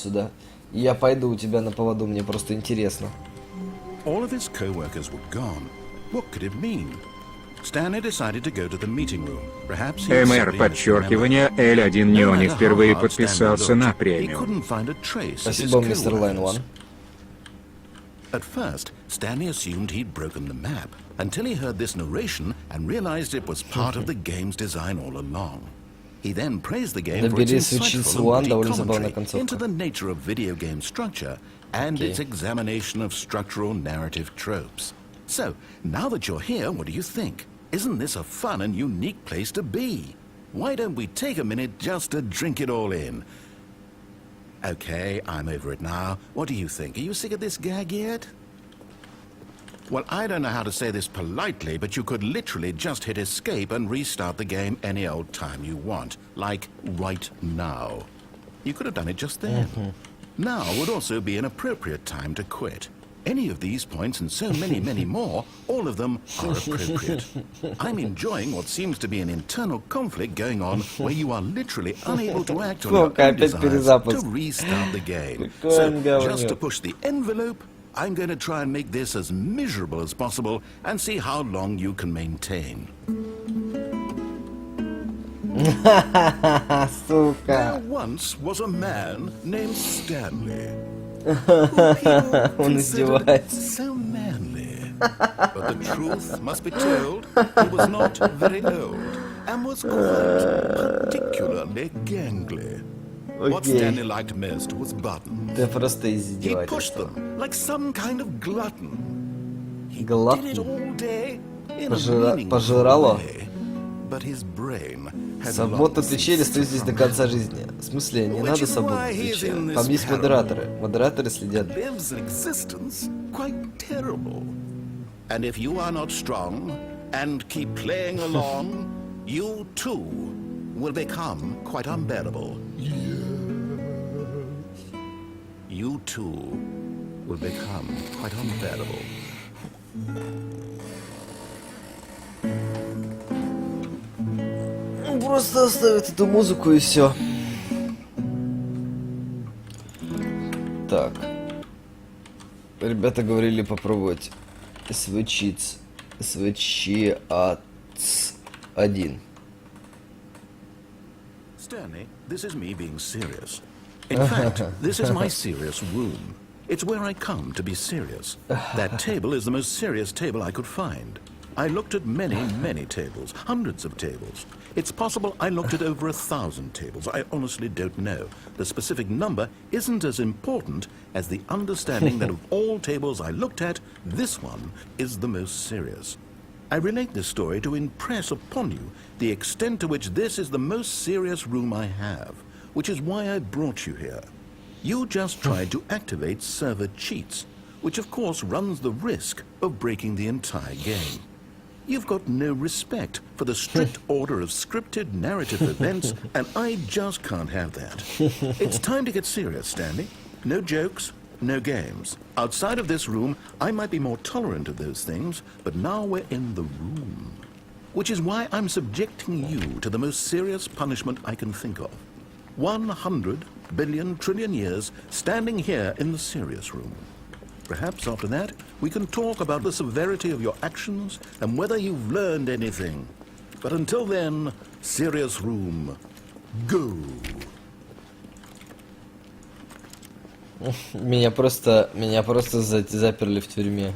сюда. Я пойду у тебя на поводу, мне просто интересно. All of his co-workers were gone. What could it mean? Stanley decided to go to the meeting room. Perhaps he МР подчеркивание L1 Неони впервые подписался на he премиум. couldn't find a trace of his Спасибо, мистер Лайн co-workers. Ван. At first, Stanley assumed he'd broken the map until he heard this narration and realized it was part of the game's design all along. He then praised the game for its Набери свечиц insightful One, and довольно witty забавная commentary концовка. into the nature of video game structure and Okay. its examination of structural narrative tropes. So, now that you're here, what do you think? Isn't this a fun and unique place to be? Why don't we take a minute just to drink it all in? Okay, I'm over it now. What do you think? Are you sick of this gag yet? Well, I don't know how to say this politely, but you could literally just hit escape and restart the game any old time you want. Like right now. You could have done it just then. Now would also be an appropriate time to quit. Any of these points and so many, many more, all of them are appropriate. I'm enjoying what seems to be an internal conflict going on where you are literally unable to act on your Сука, own опять desires перезапуск. to restart the game. Какой So, он just to говнюк. push the envelope, I'm going to try and make this as miserable as possible and see how long you can maintain. Сука. There once was a man named Stanley. Он издевается. So manly. But the truth must be told, he was not very old and was quite particularly gangly. What Окей. Stanley liked most was buttons. Это просто He pushed издевательство. them like some kind of glutton. He Glutton? did it all day in Пожира- a meaningless пожирало? way. But his brain had Сабота long отвечали, стою здесь до конца жизни. В смысле, не Which надо is саботу why he's отвечать. in this Там есть parable. модераторы. Модераторы следят. lives an existence quite terrible. And if you are not strong and keep playing along, you too will become quite unbearable. You too will become quite unbearable. Ну, просто оставят эту музыку и все. Так. Ребята говорили попробовать свечиц. Свечи-ац-1. Stanley, this is me being serious. In fact, this is my serious room. It's where I come to be serious. That table is the most serious table I could find. I looked at many, many tables, hundreds of tables. It's possible I looked at over 1,000 tables. I honestly don't know. The specific number isn't as important as the understanding that of all tables I looked at, this one is the most serious. I relate this story to impress upon you the extent to which this is the most serious room I have, which is why I brought you here. You just tried to activate server cheats, which of course runs the risk of breaking the entire game. You've got no respect for the strict order of scripted narrative events, and I just can't have that. It's time to get serious, Stanley. No jokes, no games. Outside of this room, I might be more tolerant of those things, but now we're in the room. Which is why I'm subjecting you to the most serious punishment I can think of. 100 billion trillion years standing here in the serious room. Perhaps after that, we can talk about the severity of your actions and whether you've learned anything. But until then, serious room, go. Меня просто заперли в тюрьме.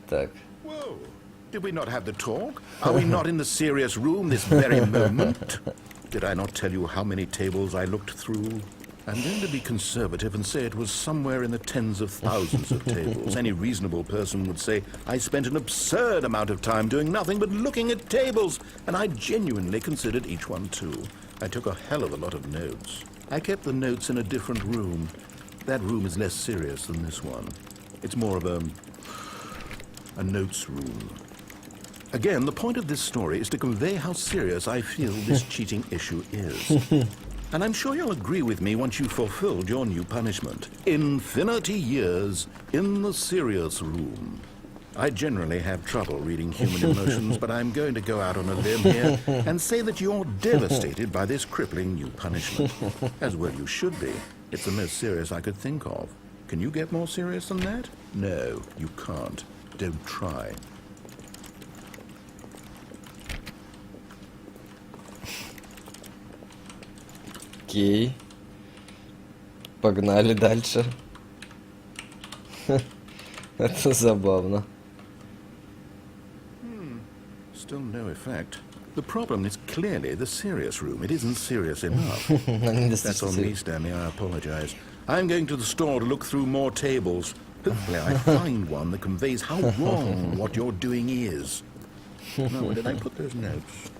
Так. Whoa, did we not have the talk? Are we not in the serious room this very moment? Did I not tell you how many tables I looked through? I'm going to be conservative and say it was somewhere in the tens of thousands of tables. Any reasonable person would say I spent an absurd amount of time doing nothing but looking at tables, and I genuinely considered each one too. I took a hell of a lot of notes. I kept the notes in a different room. That room is less serious than this one. It's more of a notes room. Again, the point of this story is to convey how serious I feel this cheating issue is. And I'm sure you'll agree with me once you've fulfilled your new punishment. Infinity years in the serious room. I generally have trouble reading human emotions, but I'm going to go out on a limb here and say that you're devastated by this crippling new punishment. As well you should be. It's the most serious I could think of. Can you get more serious than that? No, you can't. Don't try. Окей. Погнали дальше. Это забавно. Still no effect. The problem is clearly the serious room. It isn't serious enough. That's on me, Stanley. I apologize. I'm going to the store to look through more tables. Hopefully I find one that conveys how wrong what you're doing is. No, where did I put those notes?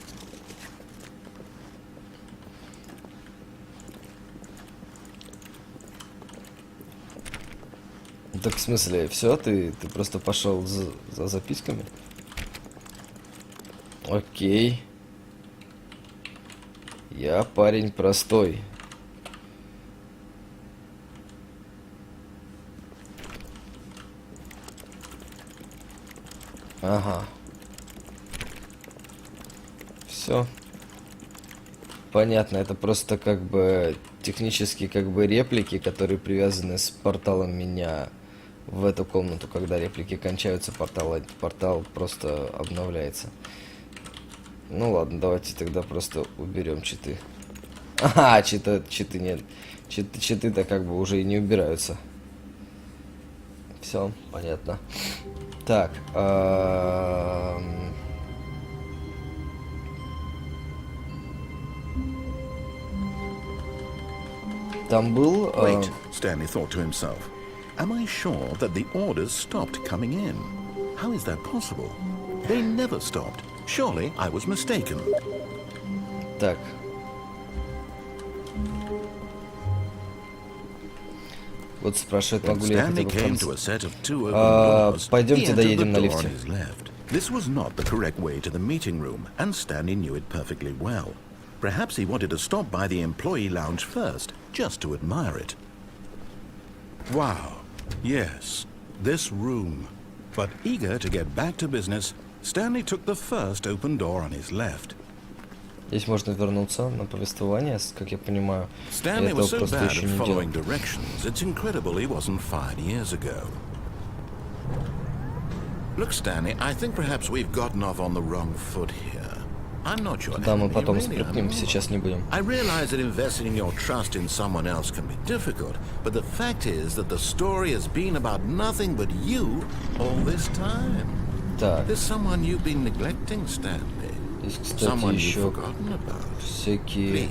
Так в смысле, все, ты просто пошел за записками? Окей. Я парень простой. Ага. Все. Понятно, это просто как бы технически как бы реплики, которые привязаны с порталом меня в эту комнату. Когда реплики кончаются, портал просто обновляется. Ну ладно, давайте тогда просто уберем читы. Ага, читы нет. Читы-то как бы уже и не убираются. Все, понятно. Так. Там был... Wait, Stanley thought to himself. Am I sure that the orders stopped coming in? How is that possible? They never stopped. Surely I was mistaken. Так. Вот спрашивает, могу ли я хотя бы пойдемте доедем на лифте. This was not the correct way to the meeting room, and Stanley knew it perfectly well. Perhaps he wanted to stop by the employee lounge first, just to admire it. Wow, yes, this room. But eager to get back to business, Stanley took the first open door on his left. Здесь можно вернуться на повествование, как я понимаю. Stanley was so bad at following directions, it's incredible he wasn't fired years ago. Look, Stanley, I think perhaps we've gotten off on the wrong foot here. I'm not your Туда мы enemy, потом really, спрыгнем, сейчас не будем. I realize that investing your trust in someone else can be difficult, but the fact is that the story has been about nothing but you all this time. Так. There's someone you've been neglecting, Stanley. Здесь, кстати, еще всякие...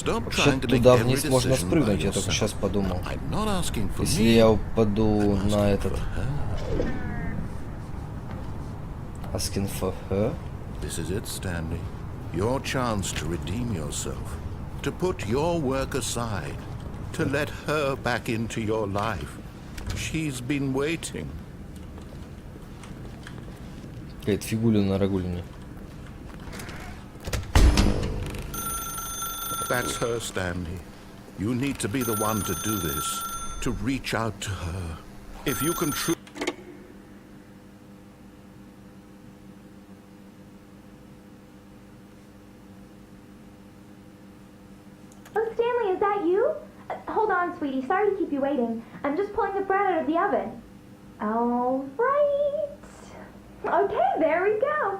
Вообще туда вниз можно спрыгнуть, я только сейчас подумал. Если я упаду на этот... Asking for her? This is it, Stanley. Your chance to redeem yourself. To put your work aside. To let her back into your life. She's been waiting. Какая-то фигулина рагулина. That's her, Stanley. You need to be the one to do this. To reach out to her. If you can truly... Sweetie, sorry to keep you waiting. I'm just pulling the bread out of the oven. All right. Okay, there we go.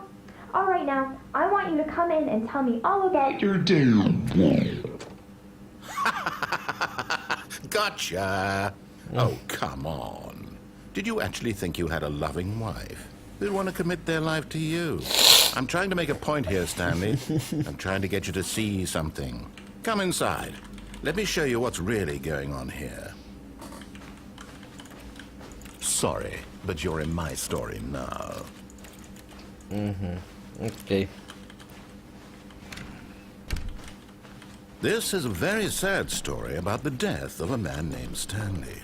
All right, now, I want you to come in and tell me all about your day. Gotcha. Oh, come on. Did you actually think you had a loving wife? Who'd want to commit their life to you? I'm trying to make a point here, Stanley. I'm trying to get you to see something. Come inside. Let me show you what's really going on here. Sorry, but you're in my story now. Okay. This is a very sad story about the death of a man named Stanley.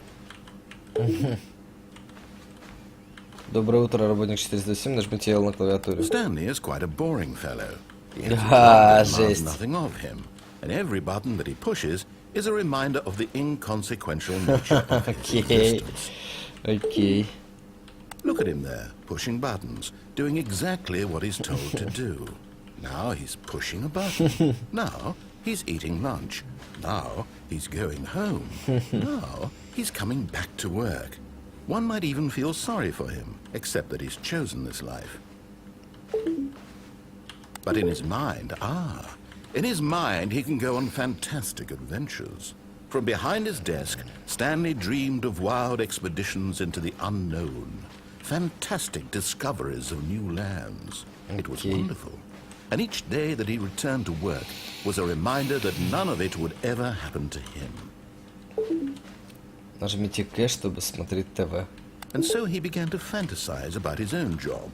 Доброе утро, работник 407, нажмите L на клавиатуре. Stanley is quite a boring fellow. He has a Ah, job that demands жесть. nothing of him, and every button that he pushes is a reminder of the inconsequential nature of his Окей. existence. Окей. Look at him there, pushing buttons, doing exactly what he's told to do. Now he's pushing a button. Now he's eating lunch. Now he's going home. Now he's coming back to work. One might even feel sorry for him, except that he's chosen this life. But in his mind, in his mind he can go on fantastic adventures. From behind his desk, Stanley dreamed of wild expeditions into the unknown, fantastic discoveries of new lands. It was Okay. wonderful. And each day that he returned to work was a reminder that none of it would ever happen to him. Нажмите К, чтобы смотреть ТВ. And so he began to fantasize about his own job.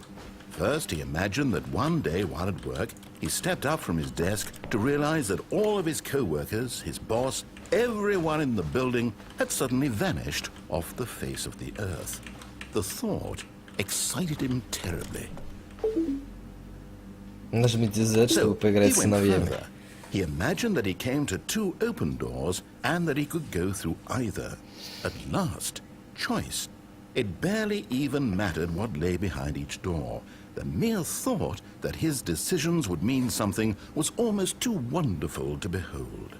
First, he imagined that one day while at work, he stepped up from his desk to realize that all of his co-workers, his boss, everyone in the building had suddenly vanished off the face of the earth. The thought excited him terribly. Нажмите Z, So чтобы поиграть he с went сыновьями. further. He imagined that he came to two open doors and that he could go through either. At last, choice. It barely even mattered what lay behind each door. The mere thought that his decisions would mean something was almost too wonderful to behold.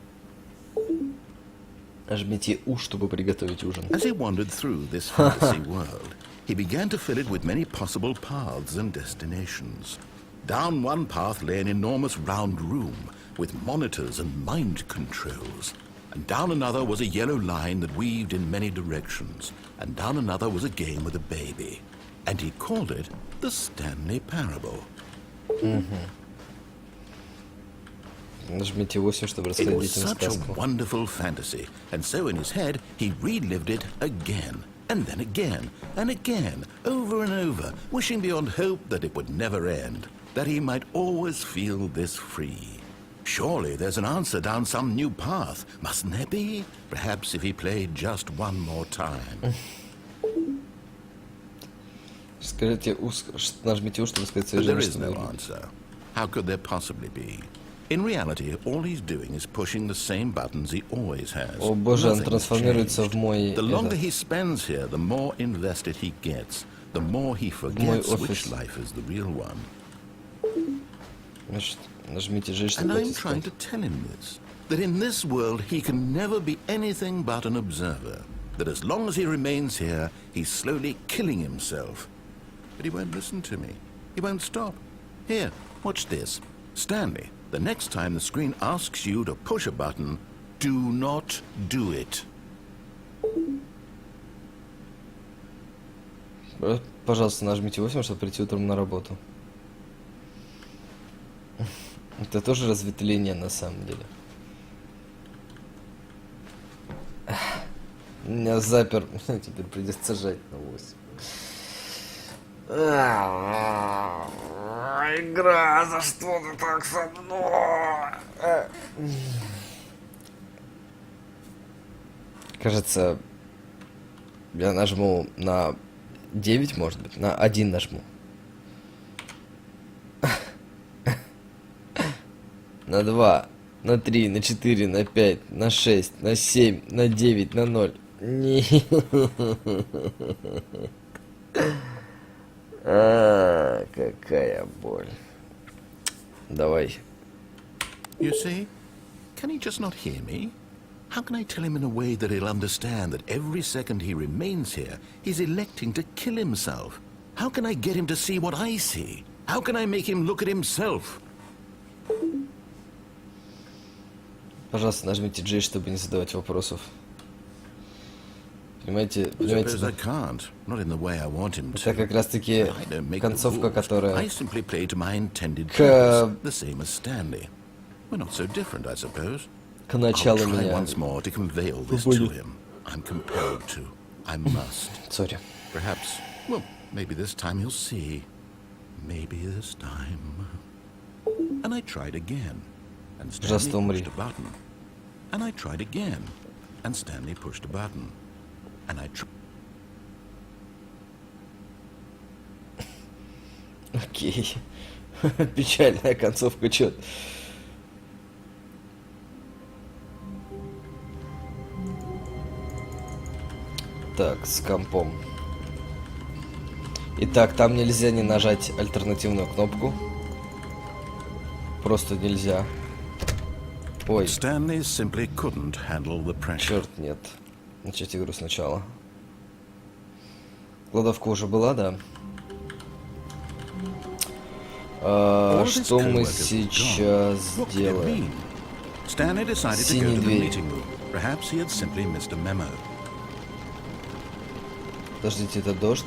Нажмите У, чтобы приготовить ужин. As he wandered through this fantasy world, he began to fill it with many possible paths and destinations. Down one path lay an enormous round room with monitors and mind controls. And down another was a yellow line that weaved in many directions. And down another was a game with a baby. And he called it the Stanley Parable. Нажмите 8, чтобы It рассказать was детям such a сказку. wonderful fantasy, and so in his head he relived it again, and then again, and again, over and over, wishing beyond hope that it would never end, that he might always feel this free. Surely there's an answer down some new path, mustn't there be? Perhaps if he played just one more time. Скажите У, нажмите У, чтобы сказать своей But there жене, is что no вы любите. answer. How could there possibly be? In reality, all he's doing is pushing the same buttons he always has. О боже, он Nothing has трансформируется changed. в мой The longer этот, he spends here, the more invested he gets. The more he forgets which офис. life is the real one. значит, нажмите Ж, And чтобы I'm пойти trying спать. to tell him this. That in this world he can never be anything but an observer. That as long as he remains here, he's slowly killing himself. But he won't listen to me. He won't stop. Here, watch this. Stanley, the next time the screen asks you to push a button, do not do it. Пожалуйста, нажмите 8, чтобы прийти утром на работу. Это тоже разветвление на самом деле. Меня запер. Теперь придется жать на 8. Игра, за что ты так со мной? Кажется, я нажму на 9, может быть, на 1 нажму. На 2, на 3, на 4, на 5, на 6, на 7, на 9, на 0. Какая боль. Давай. You see? Can he just not hear me? How can I tell him in a way that he'll understand that every second he remains here, he's electing to kill himself? How can I get him to see what I see? How can I make him look at himself? Пожалуйста, нажмите J, чтобы не задавать вопросов. Понимаете, Suppose I can't, not in the way I want him это to. как раз таки I don't make the концовка, rules. I которая simply play to my intended К- purpose, the same as Stanley. We're not so different, I suppose. к началу I'll try меня... once more to convey all this to Будет. him. I'm compelled to. I must. Сори. Perhaps, well, maybe this time he'll see. Maybe this time. And I tried again. And Stanley Пожалуйста, умри. pushed a button. And I tried again. And Stanley pushed a button. And I tried. Окей. Печальная концовка, чё. Так, с компом. Итак, там нельзя не нажать альтернативную кнопку. Просто нельзя. Ой, Stanley simply couldn't handle the pressure. черт, нет. Начать игру сначала. Кладовка уже была, да? All his Что мы co-workers were сейчас gone. What could it сделаем? mean? Stanley decided to go Синие to the двери. meeting room. Perhaps he had simply missed a memo. Подождите, это дождь?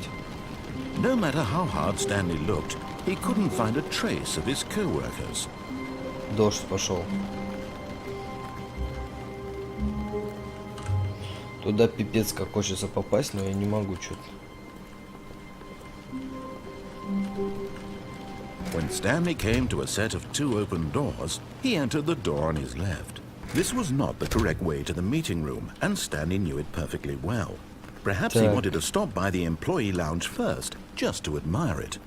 No matter how hard Stanley looked, he couldn't find a trace of his co-workers. Дождь пошел. Туда пипец как хочется попасть, но я не могу что-то. When Stanley came to a set of 2 open doors, he entered the door on his left. This was not the correct way to the meeting room, and Stanley knew it perfectly well. Perhaps he Так. wanted to stop by the employee lounge first, just to admire it.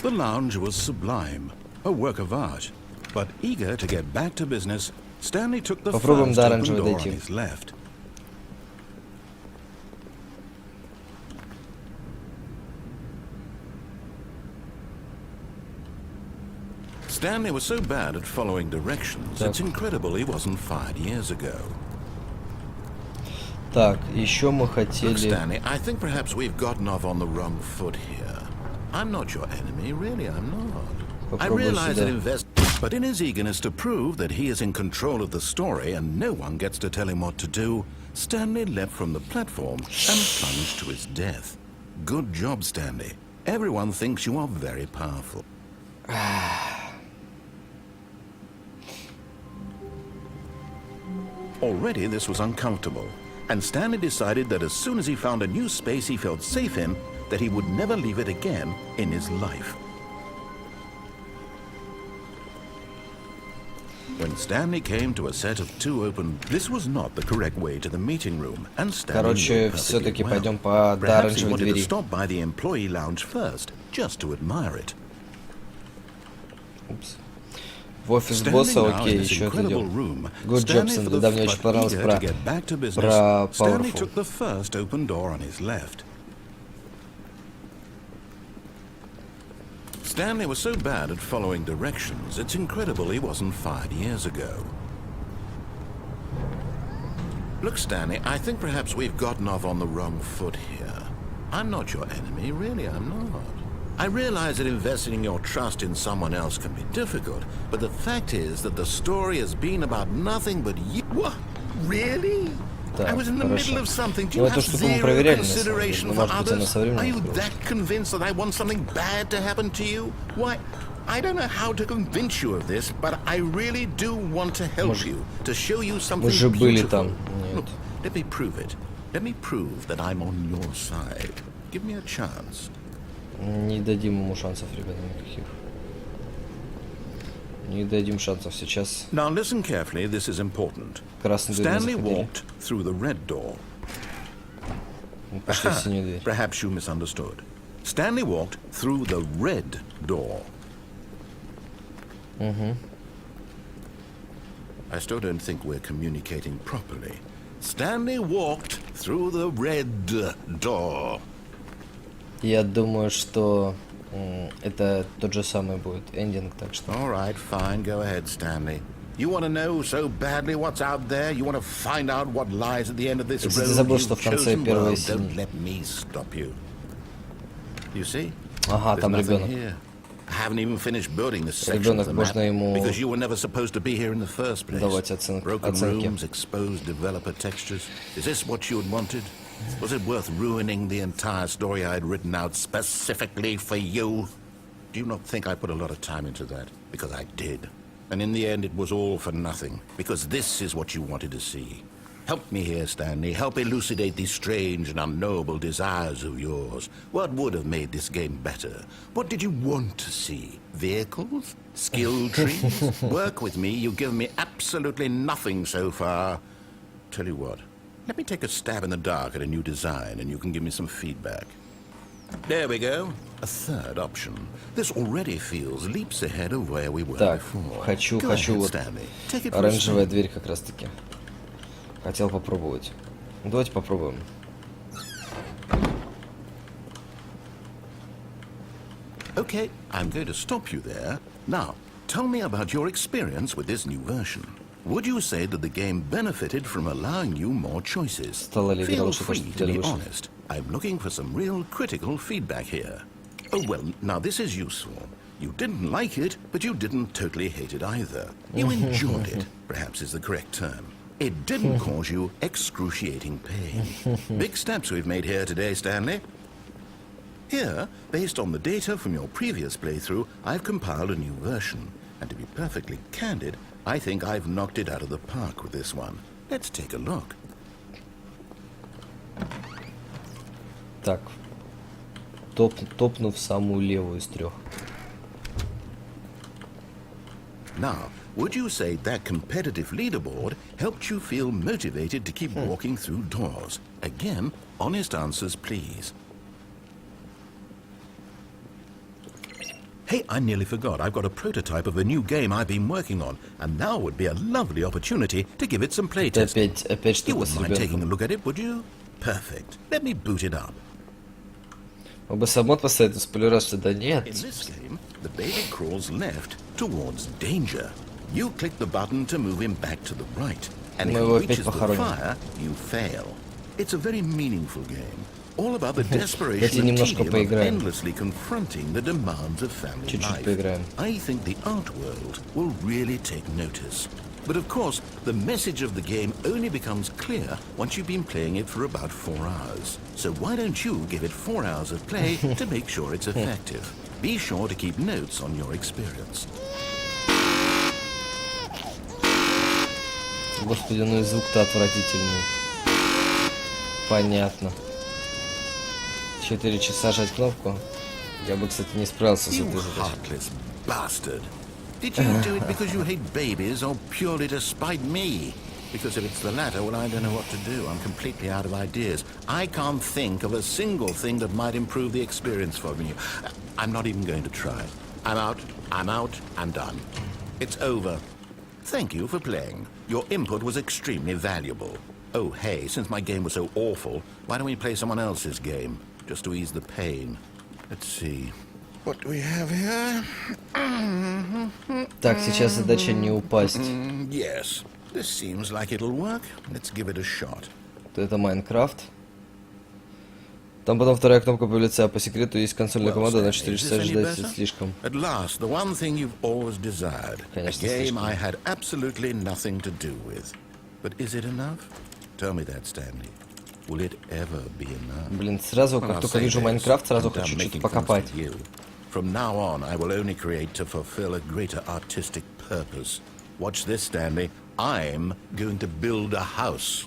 The lounge was sublime, a work of art. But eager to get back to business, Stanley took the Попробуем first до open оранжевой door on дойти. his left. Stanley was so bad at following directions, Так. it's incredible he wasn't fired years ago. Так, еще мы Look, хотели... Stanley, I think perhaps we've gotten off on the wrong foot here. I'm not your enemy, really, I'm not. I Попробуй realize that сюда. but in his eagerness to prove that he is in control of the story and no one gets to tell him what to do, Stanley leapt from the platform and plunged to his death. Good job, Stanley. Everyone thinks you are very powerful. Already this was uncomfortable, and Stanley decided that as soon as he found a new space he felt safe in, that he would never leave it again in his life. When Stanley came to a set of 2 open, this was not the correct way to the meeting room, and Stanley knew Короче, it perfectly все-таки well. пойдем по до Perhaps he оранжевой wanted to двери. stop by the employee lounge first, just to admire it. Упс. В офис Standing босса, now окей, in this еще incredible отойдем. room, Good job, Stanley, for Stanley. the Да, мне очень but понравилось eager про to get back to business, Stanley Stanley Powerful. took the first open door on his left. Stanley was so bad at following directions, it's incredible he wasn't fired years ago. Look, Stanley, I think perhaps we've gotten off on the wrong foot here. I'm not your enemy, really, I'm not. I realize that investing your trust in someone else can be difficult, but the fact is that the story has been about nothing but you. What? Really? Так, I was in the хорошо. middle of something. Do Ну, you эту have штуку мы zero проверяли, на самом деле. consideration Ну, for может быть, она others? со временем Are you откроется. that convinced that I want something bad to happen to you? Why, I don't know how to convince you of this, but I really do want to help you, to show you something же были beautiful. там. Нет. Look, let me prove it. Let me prove that I'm on your side. Give me a chance. Не дадим ему шансов, ребята, никаких. Не дадим шансов сейчас. Now listen carefully, this is important. Красную дверь Stanley заходили. walked through the red door. Мы пошли в синюю дверь. Perhaps you misunderstood. Stanley walked through the red door. I still don't think we're communicating properly. Stanley walked through the red door. Я думаю, что это тот же самый будет эндинг, так что... All right, fine. Go ahead, Stanley. You want to know so badly what's out there? You want to find out what lies at the end of this Если road ты забыл, you've что в конце chosen? первой Well, синей. don't let me stop you. You see? Ага, There's там nothing ребенок. here. I haven't even finished building this section of Ребенок, the map можно ему because you were never supposed to be here in the first place. давать оценки. Broken rooms, exposed developer textures. Is this what you had wanted? Was it worth ruining the entire story I had written out specifically for you? Do you not think I put a lot of time into that? Because I did. And in the end, it was all for nothing. Because this is what you wanted to see. Help me here, Stanley. Help elucidate these strange and unknowable desires of yours. What would have made this game better? What did you want to see? Vehicles? Skill trees? Work with me. You've given me absolutely nothing so far. Tell you what. Let me take a stab in the dark at a new design, and you can give me some feedback. There we go. a third option. This already feels leaps ahead of where we were Так, before. хочу Go ahead, вот Stanley. Take it for a оранжевая spin. дверь как раз таки. Хотел попробовать. Давайте попробуем. Okay, I'm going to stop you there. Now, tell me about your experience with this new version. Would you say that the game benefited from allowing you more choices? Стала ли игра Feel лучше после free to того, be как вышла? honest. I'm looking for some real critical feedback here. Oh, well, now this is useful. You didn't like it, but you didn't totally hate it either. You enjoyed it, perhaps is the correct term. It didn't cause you excruciating pain. Big steps we've made here today, Stanley. Here, based on the data from your previous playthrough, I've compiled a new version. And to be perfectly candid, I think I've knocked it out of the park with this one. Let's take a look. Так. Топну в самую левую из трех. Now, would you say that competitive leaderboard helped you feel motivated to keep walking through doors? Again, honest answers, please. Hey, I nearly forgot. I've got a prototype of a new game I've been working on, and now would be a lovely opportunity to give it some Это playtesting. опять You что-то с wouldn't mind taking a ребенком. look at it, would you? Perfect. Let me boot it up. Мог бы сам поставить спойлераться, да нет. In this game, the baby crawls left towards danger. You click the button to move him back to the right, and if Мы его he опять reaches the похороним. fire, you fail. It's a very meaningful game, all about the Давайте desperation and немножко tedium of поиграем. endlessly confronting the demands of family Чуть-чуть life. поиграем. I think the art world will really take notice. But of course, the message of the game only becomes clear once you've been playing it for about 4 hours. So why don't you give it 4 hours of play to make sure it's effective? Be sure to keep notes on your experience. Господи, ну и звук-то отвратительный. Понятно. 4 часа жать кнопку. Я бы, кстати, не справился с You этой задачей. heartless bastard. Did you do it because you hate babies or purely to spite me? Because if it's the latter, well, I don't know what to do. I'm completely out of ideas. I can't think of a single thing that might improve the experience for me. I'm not even going to try. I'm out, I'm done. It's over. Thank you for playing. Your input was extremely valuable. Oh, hey, since my game was so awful, why don't we play someone else's game? Just to ease the pain. Let's see. What do we have here? Так, сейчас задача не упасть. Yes, this seems like it'll work. Let's give it a shot. Это Майнкрафт. Там потом вторая кнопка появляется, а по секрету есть консольная Well, команда на Stanley, 4 is часа this any ждать better? слишком. At last, the one thing you've always desired. A Конечно, game слишком. I had absolutely nothing to do with. But is it enough? Tell me that, Stanley. Will it ever be enough? Блин, сразу, Well, как I'll только say вижу this. Майнкрафт, сразу I'm done хочу что-то making things покопать. for you. From now on, I will only create to fulfill a greater artistic purpose. Watch this, Stanley. I'm going to build a house.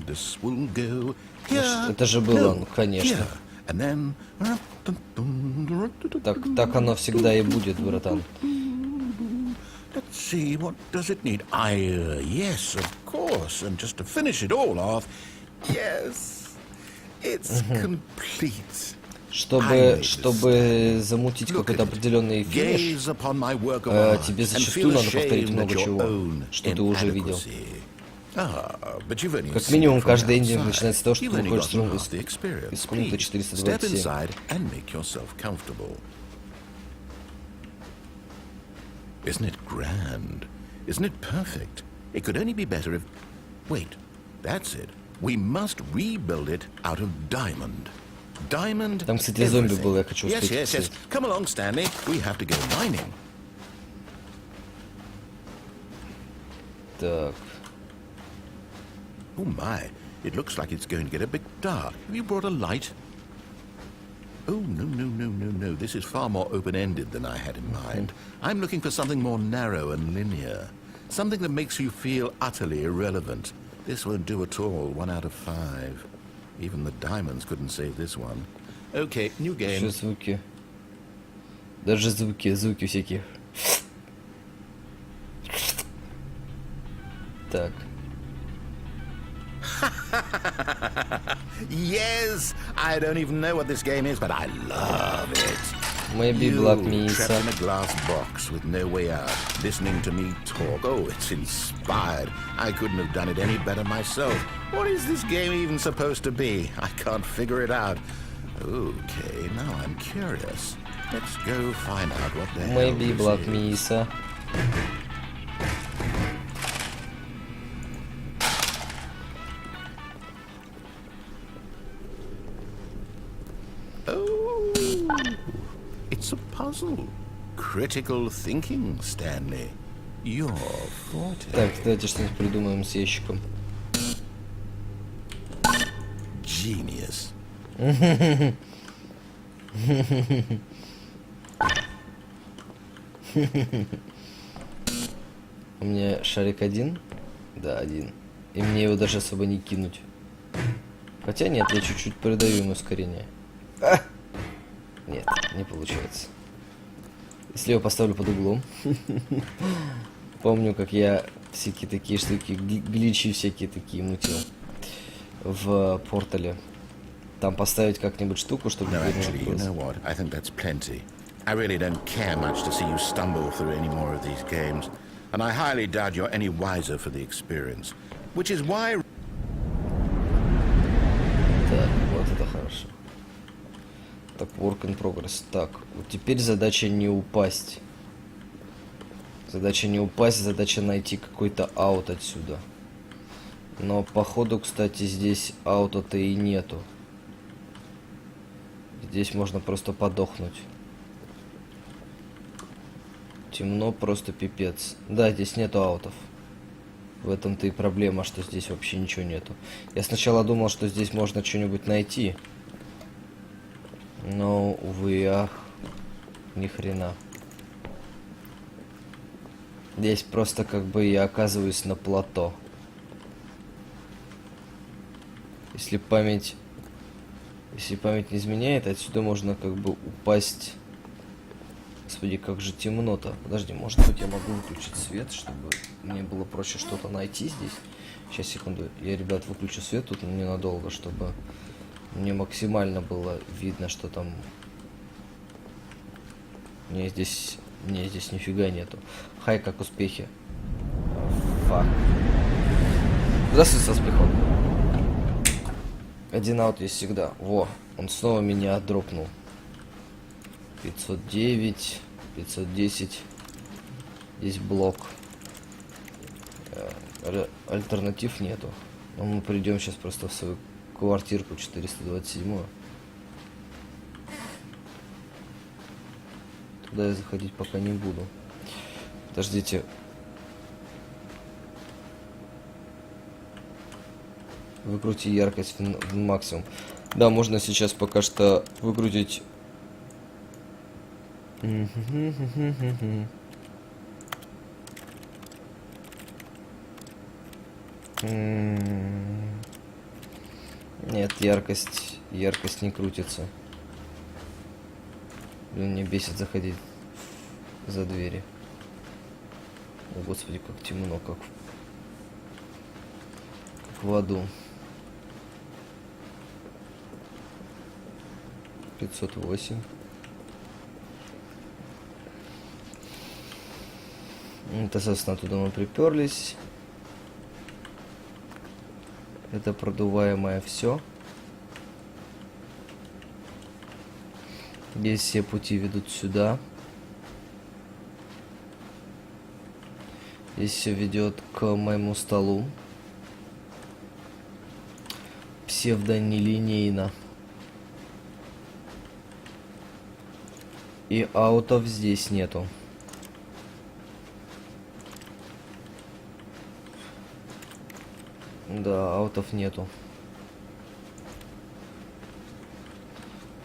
This will go here. Это же было, no, ну, конечно. here, and then... Так оно всегда и будет, братан. Let's see, what does it need? Yes, of course. And just to finish it all off, yes, it's complete. Чтобы замутить Look какой-то at it. определенный финиш, Gaze upon my work of art тебе and зачастую feel надо повторить ashamed много at your чего, own что ты уже видел. inadequacy. But you've only Как seen минимум, it from каждый the эндинг outside. начинается с того, что You've ты only выходишь gotten из half the experience. из комнаты Please, 427. step inside and make yourself comfortable. Isn't it grand? Isn't it perfect? It could only be better if... Wait, that's it. We must rebuild it out of diamond. Diamond Там, кстати, зомби everything. был, я хочу Yes, успеть yes, yes. посмотреть. Come along, Stanley. We have to go mining. Так, Oh my, it looks like it's going to get a bit dark. Have you brought a light? Oh, no. This is far more open-ended than I had in mind. I'm looking for something more narrow and linear. Something that makes you feel utterly irrelevant. This won't do at all. 1 out of 5. Even the diamonds couldn't save this one. Okay, new game. еще звуки. Даже звуки всякие. Так. Yes! I don't even know what this game is, but I love it. Maybe You, Black trapped Mesa. in a glass box with no way out, listening to me talk. Oh, it's inspired. I couldn't have done it any better myself. What is this game even supposed to be? I can't figure it out. Okay, now I'm curious. Let's go find out what the hell Maybe this Black is. Mesa. Oh, it's a puzzle. Critical thinking, Stanley. Your forte. Так, давайте что-нибудь придумаем с ящиком. Genius. У меня шарик один? Да, один. И мне его даже особо не кинуть. Хотя нет, я чуть-чуть придаю ему ускорение. А! Нет, не получается. Если я его поставлю под углом. Помню, как я всякие такие штуки, гличи всякие такие мутил в портале. Там поставить как-нибудь штуку, чтобы No, дверь не actually, you открылась. know what? I think that's plenty. I really don't care much to see you stumble through any more of these games. And I highly doubt you're any wiser for the experience. Which is why... Так, вот это хорошо. Так, work in progress. Так, вот теперь задача не упасть. Задача не упасть, задача найти какой-то аут отсюда. Но походу, кстати, здесь аута-то и нету. Здесь можно просто подохнуть. Темно, просто пипец. Да, здесь нету аутов. В этом-то и проблема, что здесь вообще ничего нету. Я сначала думал, что здесь можно что-нибудь найти. Но, увы и ах, ни хрена. Здесь просто как бы я оказываюсь на плато. Если память не изменяет, отсюда можно как бы упасть. Господи, как же темно-то. Подожди, может быть я могу выключить свет, чтобы мне было проще что-то найти здесь. Сейчас, секунду. Я, ребят, выключу свет тут ненадолго, чтобы мне максимально было видно, что там... Мне здесь нифига нету. Хай, как успехи? Фак. Здравствуй, со успехом. Один аут есть всегда. Во, он снова меня дропнул. 509, 510. Здесь блок. Альтернатив нету. Но мы придем сейчас просто в свою квартирку 427. Туда я заходить пока не буду. Подождите. Выкрути яркость в максимум. Да, можно сейчас пока что выкрутить. Нет, яркость не крутится. Блин, мне бесит заходить за двери. О, господи, как темно, как в аду. 508. Это, собственно, туда мы приперлись. Это продуваемое все. Здесь все пути ведут сюда. Здесь все ведет к моему столу. Псевдонелинейно. И аутов здесь нету. Да, аутов нету.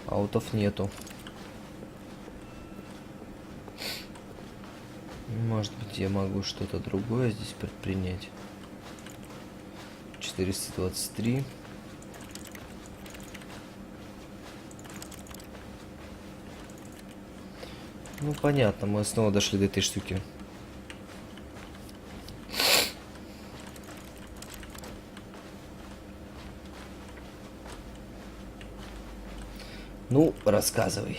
Аутов нету. Может быть, я могу что-то другое здесь предпринять. 423. Ну, понятно, мы снова дошли до этой штуки. Ну, рассказывай.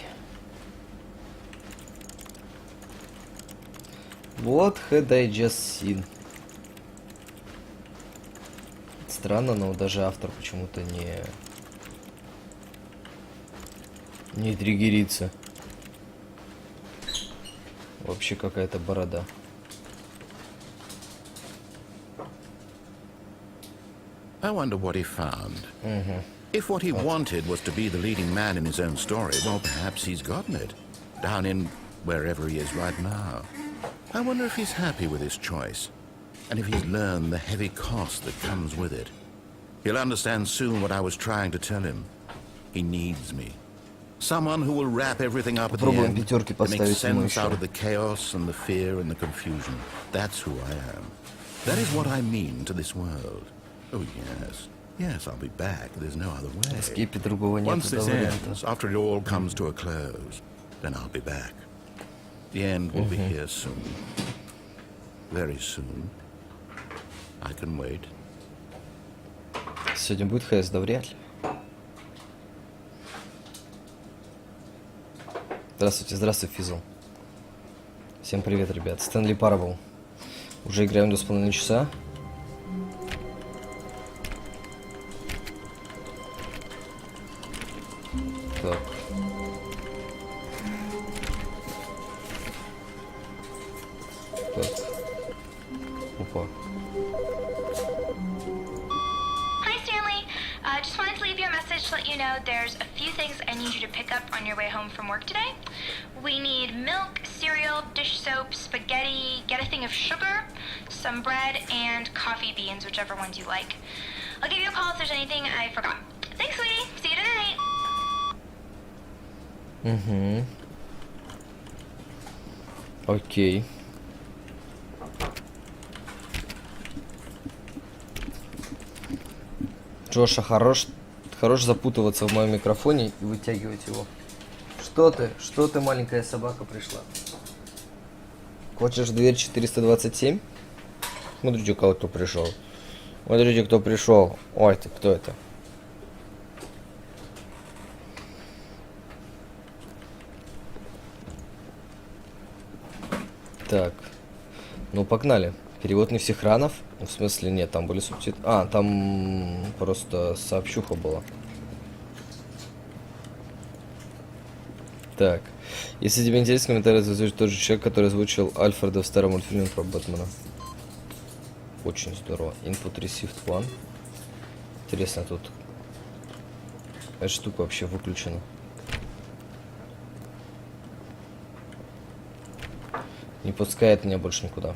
What had I just seen? Странно, но даже автор почему-то не триггерится. Вообще какая-то борода. I wonder what he found. If what he wanted was to be the leading man in his own story, well, perhaps he's gotten it. Down in wherever he is right now. I wonder if he's happy with his choice. And if he's learned the heavy cost that comes with it. He'll understand soon what I was trying to tell him. He needs me. Someone who will wrap everything up at the Попробуем end пятерки to make поставить ему sense out еще. of the chaos and the fear and the confusion. That's who I am. That is what I mean to this world. Oh, yes. Yes, I'll be back. There's no other way. В скипе другого нет Once this варианта. ends, after it all comes to a close, then I'll be back. The end will be here soon. Very soon. I can wait. Сегодня будет ХС, да вряд ли. Здравствуйте, здравствуй, Физл. Всем привет, ребят. Стэнли Парабл. Уже играем 2,5 часа. Так. Так. Опа. Hi, Stanley. Just wanted to leave you a message to let you know there's a few things I need you to pick up on your way home from work today. We need milk, cereal, dish soap, spaghetti, get a thing of sugar, some bread, and coffee beans, whichever ones you like. I'll give you a call if there's anything I forgot. Thanks, sweetie. See you tonight. Угу. Окей. Джоша, хорош запутываться в моем микрофоне и вытягивать его. Что ты? Что ты, маленькая собака, пришла? Хочешь дверь 427? Смотрите, кто пришел. Смотрите, кто пришел. Ой, ты, кто это? Так. Ну, погнали. Перевод не всех ранов. В смысле, нет, там были субтитры. А, там просто сообщуха была. Так. Если тебе интересен комментарий, то озвучит тот же человек, который озвучил Альфреда в старом мультфильме про Бэтмена. Очень здорово. Input received one. Интересно, тут эта штука вообще выключена. Не пускает меня больше никуда.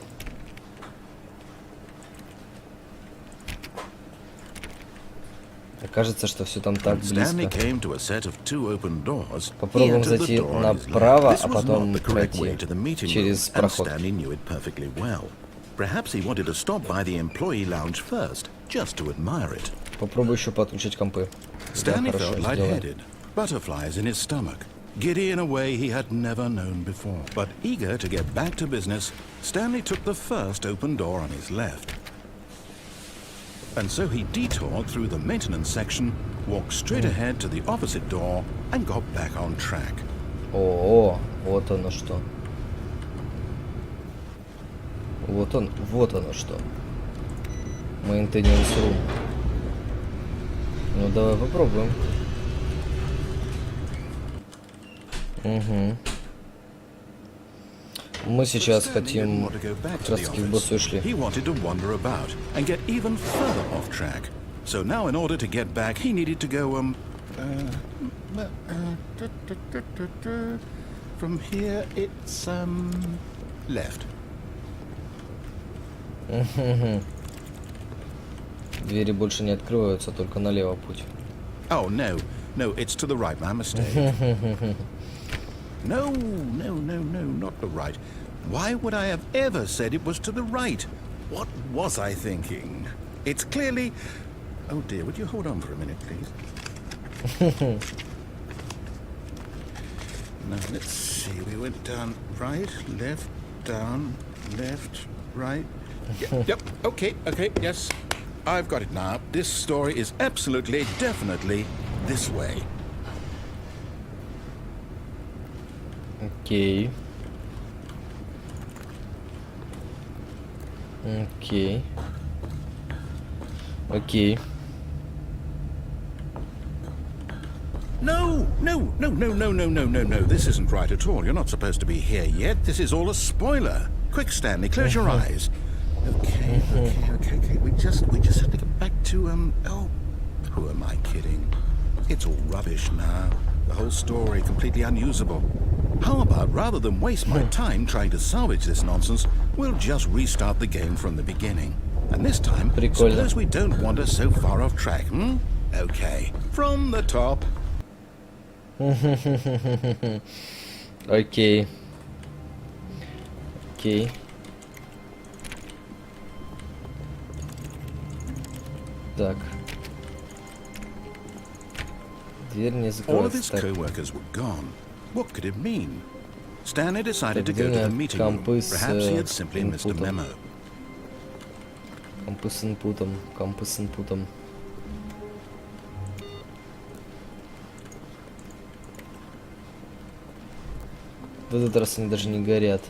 Кажется, что все там так Stanley близко. came to a set of two open doors. Попробуем He entered the зайти door on his направо, left. This а was потом not the correct пройти way to the meeting через room, and проход. Stanley knew it perfectly well. Perhaps he wanted to stop by the employee lounge first, just to admire it. Попробую еще подключить компы. Да, Stanley хорошо, felt сделаем. lightheaded, butterflies in his stomach, giddy in a way he had never known before. But eager to get back to business, Stanley took the first open door on his left. And so he detoured through the maintenance section, walked straight ahead to the opposite door, and got back on track. О, вот оно что. Вот оно что. Maintenance room. Ну давай попробуем. Угу. Мы сейчас Stanley didn't хотим want to go back как to раз the таки в боссу office. ушли. He wanted to wander about and get even further off track. So now, in order to get back, he needed to go from here. It's left. Двери больше не открываются, только налево путь. Oh no, it's to the right. My mistake. No, not the right. Why would I have ever said it was to the right? What was I thinking? It's clearly... Oh dear, would you hold on for a minute, please? Now, let's see. We went down right, left, down, left, right. Yep, okay, yes. I've got it now. This story is absolutely, definitely this way. Окей. Окей. Окей. No, no, no, no, no, no, no, no, no. This isn't right at all. You're not supposed to be here yet. This is all a spoiler. Quick, Stanley, close your eyes. Okay. We just have to get back to oh, who am I kidding? It's all rubbish now. The whole story completely unusable. How about rather than waste my time trying to salvage this nonsense, we'll just restart the game from the beginning. And this time, Прикольно. suppose we don't wander so far off track, hmm? Okay, from the top. Окей. Окей. Так. Дверь не All of his закрывается. Так. co-workers were gone. What could it mean? Stanley decided to go to the Отделение meeting room. компы с, Perhaps he had simply missed a инпутом. memo. Компы с инпутом. Компы с инпутом. В этот раз они даже не горят.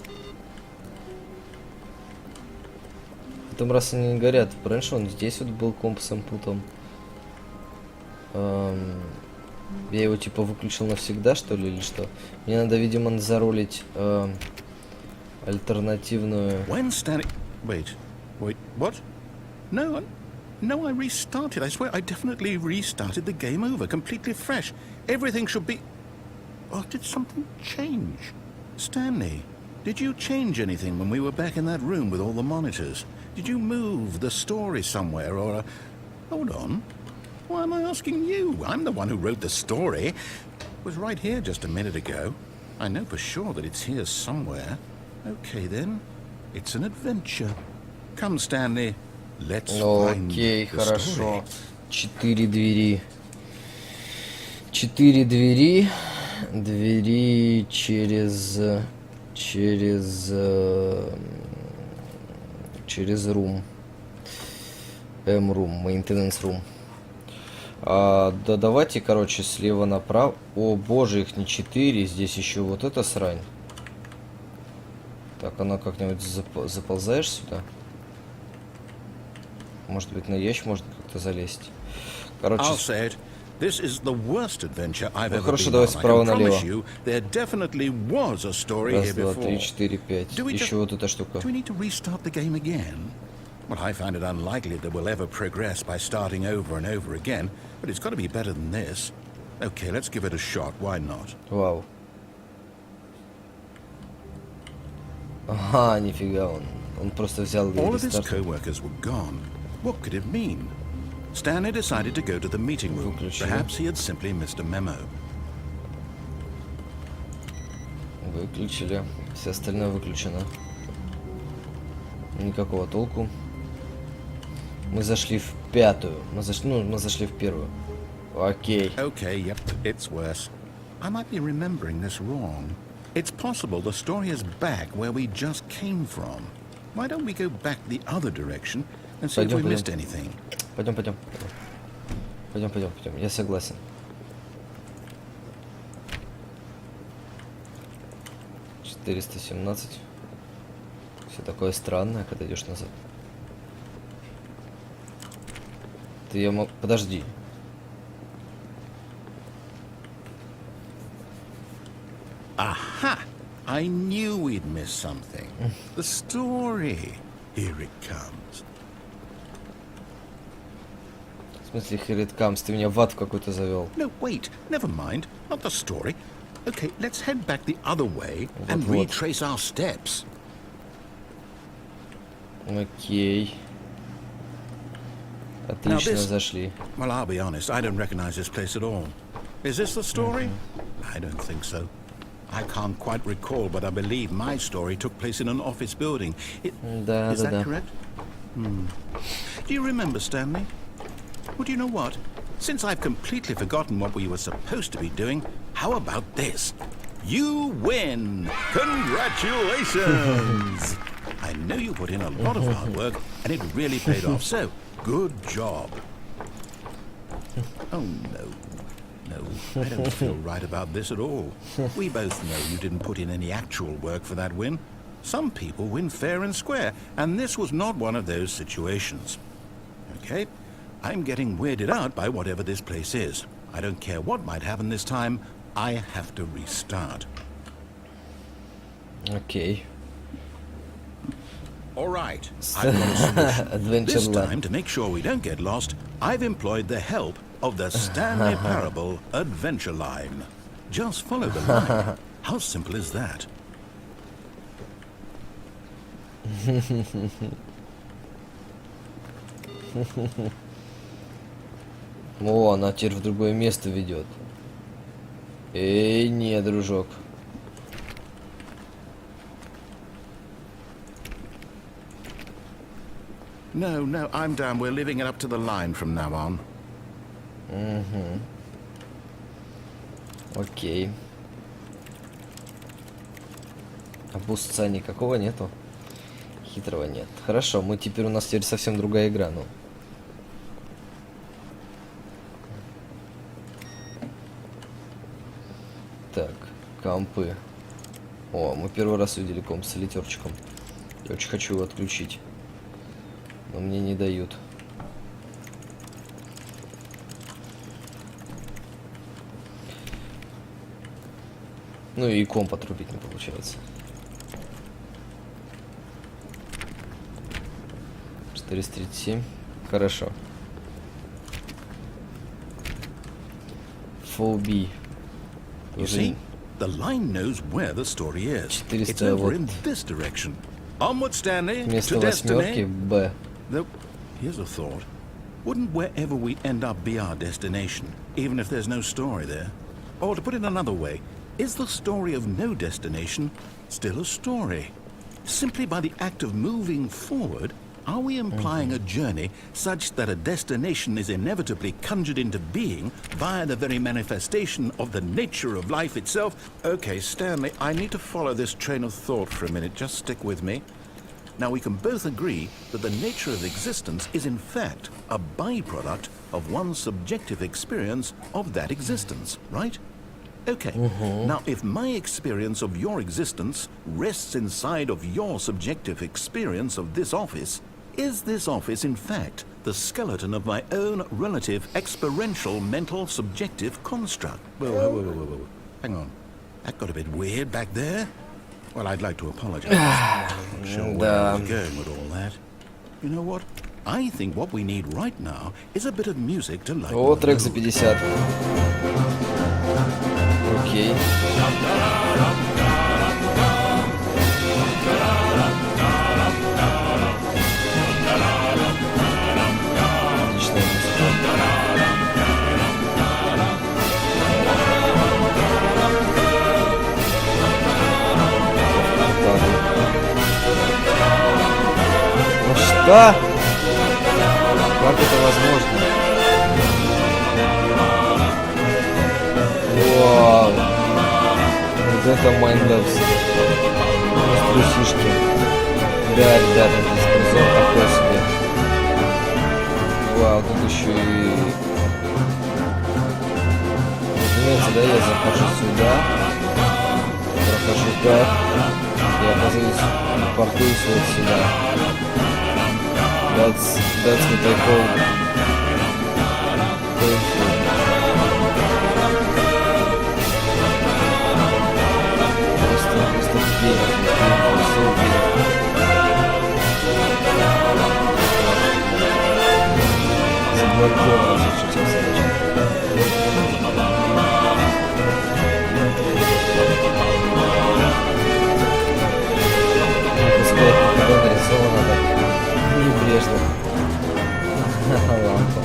В этом раз они не горят. Раньше он здесь вот был комп с инпутом. Я его типа выключил навсегда, что ли, или что? Мне надо, видимо, заролить альтернативную... When Stanley... Wait, what? No, I restarted. I swear I definitely restarted the game over, completely fresh. Everything should be... Or did something change? Stanley, did you change anything when we were back in that room with all the monitors? Did you move the story somewhere or... Hold on. Why am I asking you? I'm the one who wrote the story. It was right here just a minute ago. I know for sure that it's here somewhere. Okay then. It's an adventure. Come, Stanley. Let's find Окей, the хорошо. story. 4 двери. 4 двери. Двери через рум. М-рум, maintenance room. Да давайте, короче, слева направо. О боже, их не 4, здесь еще вот эта срань. Так, она как-нибудь заползаешь сюда? Может быть, на ящик можно как-то залезть. Короче, I'll say it. This is the worst adventure I've ever хорошо, been давай on. I справа can promise налево. you, there definitely was a story раз, here два, before. три, четыре, пять. Do we Еще just- вот эта штука. Do we need to restart the game again? Well, I find it unlikely that we'll ever progress by starting over and over again, but it's got to be better than this. Okay, let's give it a shot. Why not? Вау. Ага, нифига, он просто взял и All of his рестартнул. co-workers were gone. What could it mean? Stanley decided to go to the meeting room. Выключили. Perhaps he had simply missed a memo. Выключили. Все остальное выключено. Никакого толку. Мы зашли в пятую. Мы зашли в первую. Окей. Okay, yep, it's worse. I might be remembering this wrong. It's possible the story is back where we just came from. Why don't we go back the other direction and see if we Пойдем. missed anything? Пойдем. Я согласен. «417». Все такое странное, когда идешь назад. Ты я мог... Подожди. Aha! I knew we'd missed something. The story. Here it comes. В смысле, here it comes, ты меня в ад в какой-то завел. No, wait, never mind. Not the story. Okay, let's head back the other way and Вот-вот. retrace our steps. Окей. Отлично, this- зашли. Well, I'll be honest, I don't recognize this place at all. Is this the story? I don't think so. I can't quite recall, but I believe my story took place in an office building. Да, Is да, that да. correct? Do you remember, Stanley? Well, do you know what? Since I've completely forgotten what we were supposed to be doing, how about this? You win! Congratulations! I know you put in a lot of hard work, and it really paid off, so good job. Oh no. No, I don't feel right about this at all. We both know you didn't put in any actual work for that win. Some people win fair and square, and this was not one of those situations. Okay? I'm getting weirded out by whatever this place is. I don't care what might happen this time. I have to restart. Окей. All right, I've got a solution. Adventure This Lab. time, to make sure we don't get lost, I've employed the help of the Stanley Parable Adventure Line. Just follow the line. How simple is that? О, она теперь в другое место ведет. Эй, не, дружок. No, no, I'm down. We're leaving it up to the line from now on. Окей. Обусца никакого нету. Хитрого нет. Хорошо, мы теперь у нас теперь совсем другая игра, ну. Так, компы. О, мы первый раз увидели комп с литерчиком. Я очень хочу его отключить. Но мне не дают. Ну и комп отрубить не получается. 437. Хорошо. Фоби. You see, the line knows where the story is. It's over in this direction. Onward, Stanley, Вместо to восьмерки destiny. Б. Though, here's a thought. Wouldn't wherever we end up be our destination, even if there's no story there? Or to put it another way, is the story of no destination still a story? Simply by the act of moving forward, are we implying a journey such that a destination is inevitably conjured into being via the very manifestation of the nature of life itself? Okay, Stanley, I need to follow this train of thought for a minute. Just stick with me. Now, we can both agree that the nature of existence is in fact a byproduct of one's subjective experience of that existence, right? Okay, now if my experience of your existence rests inside of your subjective experience of this office, is this office in fact the skeleton of my own relative experiential mental subjective construct? Whoa. Hang on. That got a bit weird back there. Well, I'd like to apologize. I'm not sure where I was going with all that. You know what? I think what we need right now is a bit of music to lighten О, the трек за mood. 50. Окей. Отличная музыка. Ну что? Как это возможно? Вау. Вот это майндапс. Трусишки. Да, ребята, здесь призор такой себе. Вау, тут еще и... Разумеется, да, я захожу сюда. Прохожу так. И оказываюсь, портуюсь вот сюда. That's what I call painful. Просто painful, so painful. Заблокирован, сейчас пускай это нарисовано так небрежно. Лампа.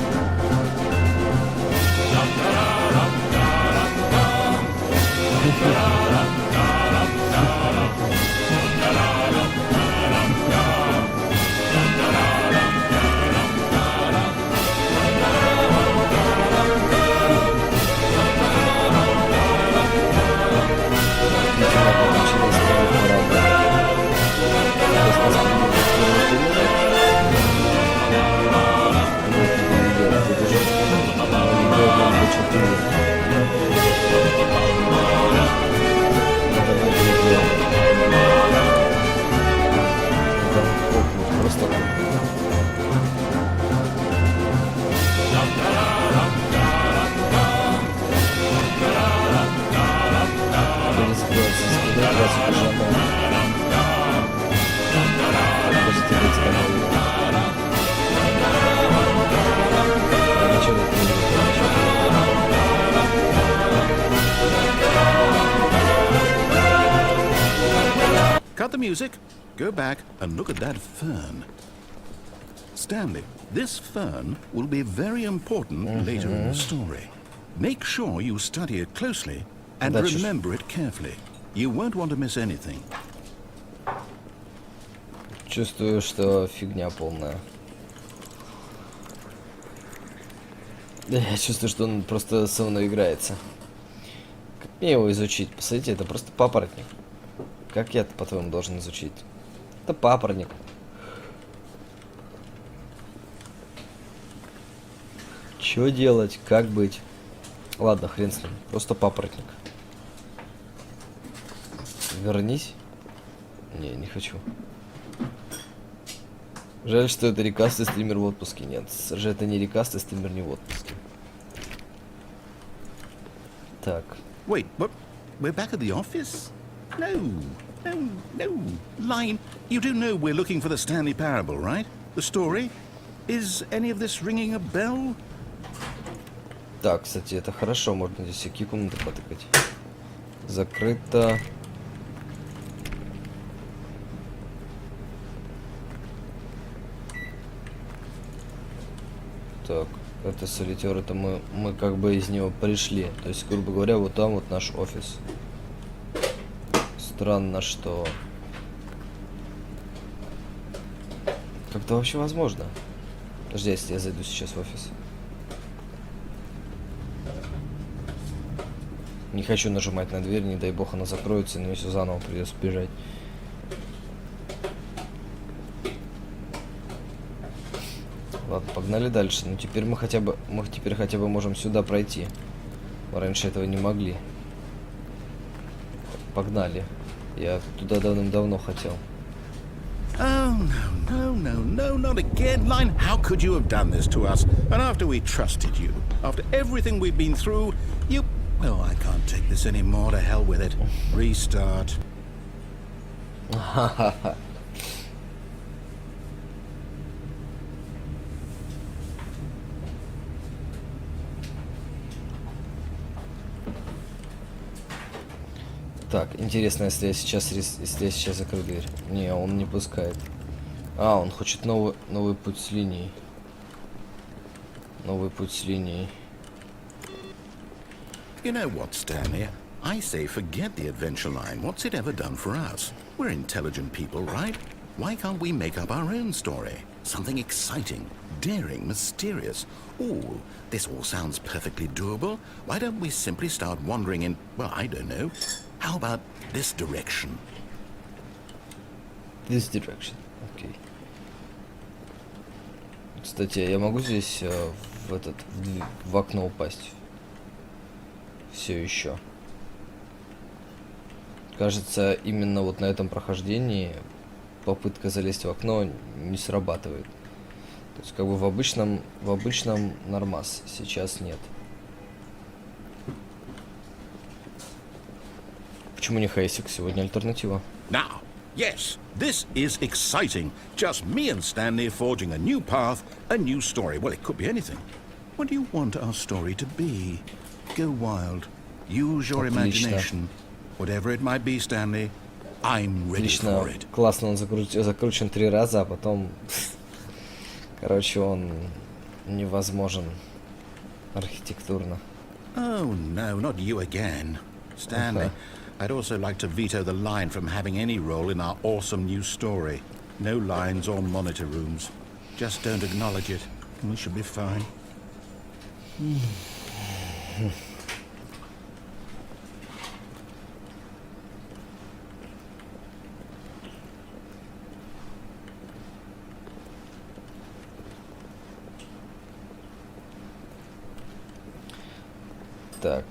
Видимо, получилось поработать. Сейчас посмотрим, как это выглядит. музыка жанра. Композитор из Cut the music, go back and look at that fern. Stanley, this fern will be very important later in the story. Make sure you study it closely and That's remember it carefully. You won't want to miss anything. Чувствую, что фигня полная. Да, я чувствую, что он просто со мной играется. Как мне его изучить? Посмотрите, это просто папоротник. Как я-то, по-твоему, должен изучить? Это папоротник. Чё делать? Как быть? Ладно, хрен с ним. Просто папоротник. Вернись. Не хочу. Жаль, что это рекастый стример в отпуске. Нет, же это не рекастый стример, не в отпуске. Так. Wait, what? We're back at the office? No. Line, you do know we're looking for the Stanley Parable, right? The story? Is any of this ringing a bell? Так, кстати, это хорошо. Можно здесь всякие комнаты потыкать. Закрыто. Так, это солитер, это мы как бы из него пришли. То есть, грубо говоря, вот там вот наш офис. Странно, что... Как это вообще возможно? Подожди, если я зайду сейчас в офис. Не хочу нажимать на дверь, не дай бог она закроется, и мне все заново придется бежать. Ладно, погнали дальше. Ну теперь мы хотя бы можем сюда пройти. Мы раньше этого не могли. Погнали. Я туда давным-давно хотел. Oh, no, not again. Line, how could you have done this to us? And after we trusted you, after everything we've been through, you... Oh, I can't take this anymore. To hell with it. Restart. Так, интересно, если я сейчас закрою дверь. Не, он не пускает. А, он хочет новый путь с линией. Новый путь с линией. You know what, Stanley? I say forget the adventure line. What's it ever done for us? We're intelligent people, right? Why can't we make up our own story? Something exciting, daring, mysterious. Ooh, this all sounds perfectly doable. Why don't we simply start wandering in, well, I don't know. How about this direction? This direction. Окей. Кстати, я могу здесь в окно упасть? Все еще. Кажется, именно вот на этом прохождении попытка залезть в окно не срабатывает. То есть как бы в обычном нормас сейчас нет. Почему не Хейсик? Сегодня альтернатива. Now, yes, this is exciting. Just me and Stanley forging a new path, a new story. Well, it could be anything. What do you want our story to be? Go wild. Use your imagination. Whatever it might be, Stanley, I'm ready for it. Классно, он закручен 3 раза, а потом... Короче, он невозможен архитектурно. Oh, no, not you again. Stanley, I'd also like to veto the line from having any role in our awesome new story. No lines or monitor rooms. Just don't acknowledge it, and we should be fine. Так,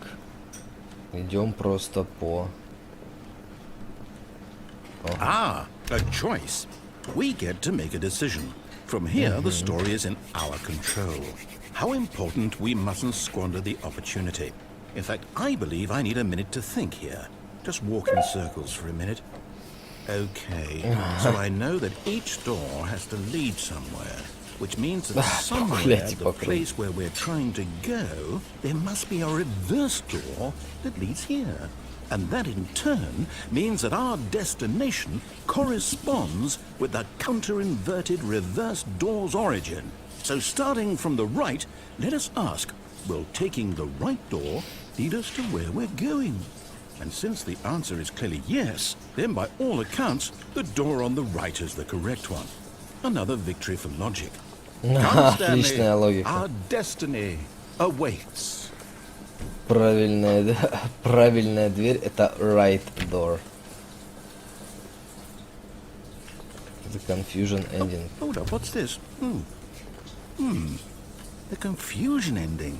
идем просто по... Ah, a choice. We get to make a decision. From here, the story is in our control. How important we mustn't squander the opportunity. In fact, I believe I need a minute to think here. just walk in circles for a minute. Okay, so I know that each door has to lead somewhere, which means that somewhere, Погуляйте the по кругу. place where we're trying to go, there must be a reverse door that leads here. And that in turn means that our destination corresponds with the counter-inverted reverse door's origin. So starting from the right, let us ask, will taking the right door lead us to where we're going? And since the answer is clearly yes, then by all accounts, the door on the right is the correct one. Another victory for logic. Come, Stanley, Отличная логика. our destiny awaits. Правильная дверь это right door. The confusion ending. Hold up, what's this? The confusion ending.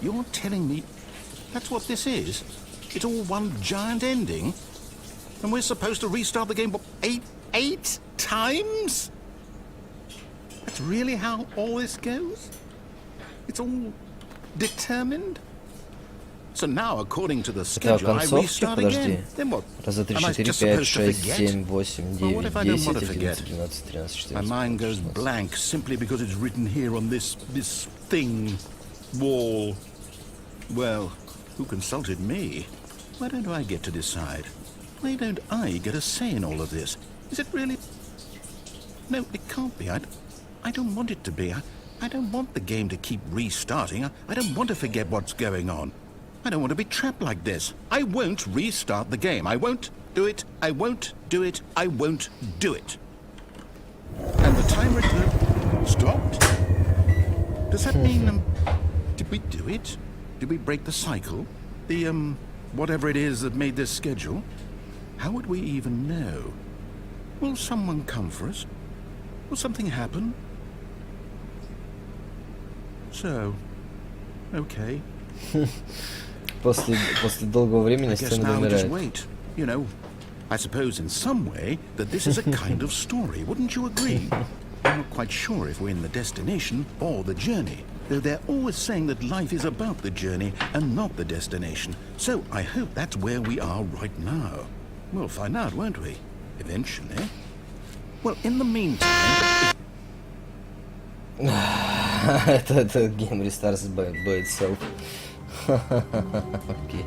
You're telling me that's what this is? It's all one giant ending? And we're supposed to restart the game, what, eight times? That's really how all this goes? It's all determined? So now, according to the Это schedule, I концовки? restart Подожди. again. Then what? Раза 3, Am I 4, just 5, supposed to 6, forget? 7, 8, Well, what 9, if I don't 10, want to 11, forget? 12, 13, 14, My 15, mind goes 16. blank simply because it's written here on this thing, wall. Well, who consulted me? Why don't I get to decide? Why don't I get a say in all of this? Is it really? No, it can't be. I don't want it to be. I don't want the game to keep restarting. I don't want to forget what's going on. I don't want to be trapped like this. I won't restart the game. I won't do it. I won't do it. I won't do it. And the timer stopped. Does that mean, did we do it? Did we break the cycle? The, whatever it is that made this schedule? How would we even know? Will someone come for us? Will something happen? So, okay. После долгого времени I guess сцена now we just умирает. wait. You know, I suppose in some way that this is a kind of story, wouldn't you agree? I'm not quite sure if we're in the destination or the journey, though they're always saying that life is about the journey and not the destination. So I hope that's where we are right now. We'll find out, won't we? Eventually. Well, in the meantime... Это game restarts by itself. Окей.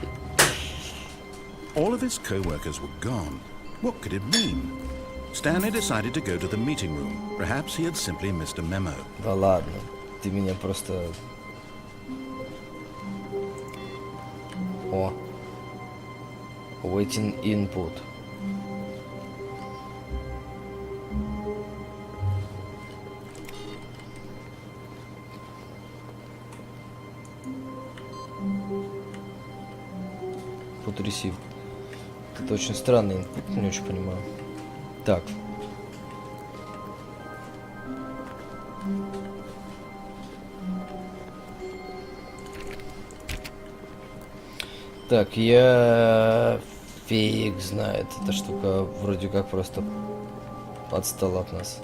All of his co-workers were gone. What could it mean? Stanley decided to go to the meeting room. Perhaps he had simply missed a memo. Да ладно, ты меня просто... О. Waiting input. Put received. Это очень странный инпут, не очень понимаю. Так. Так, я фиг знает. Эта штука вроде как просто отстала от нас.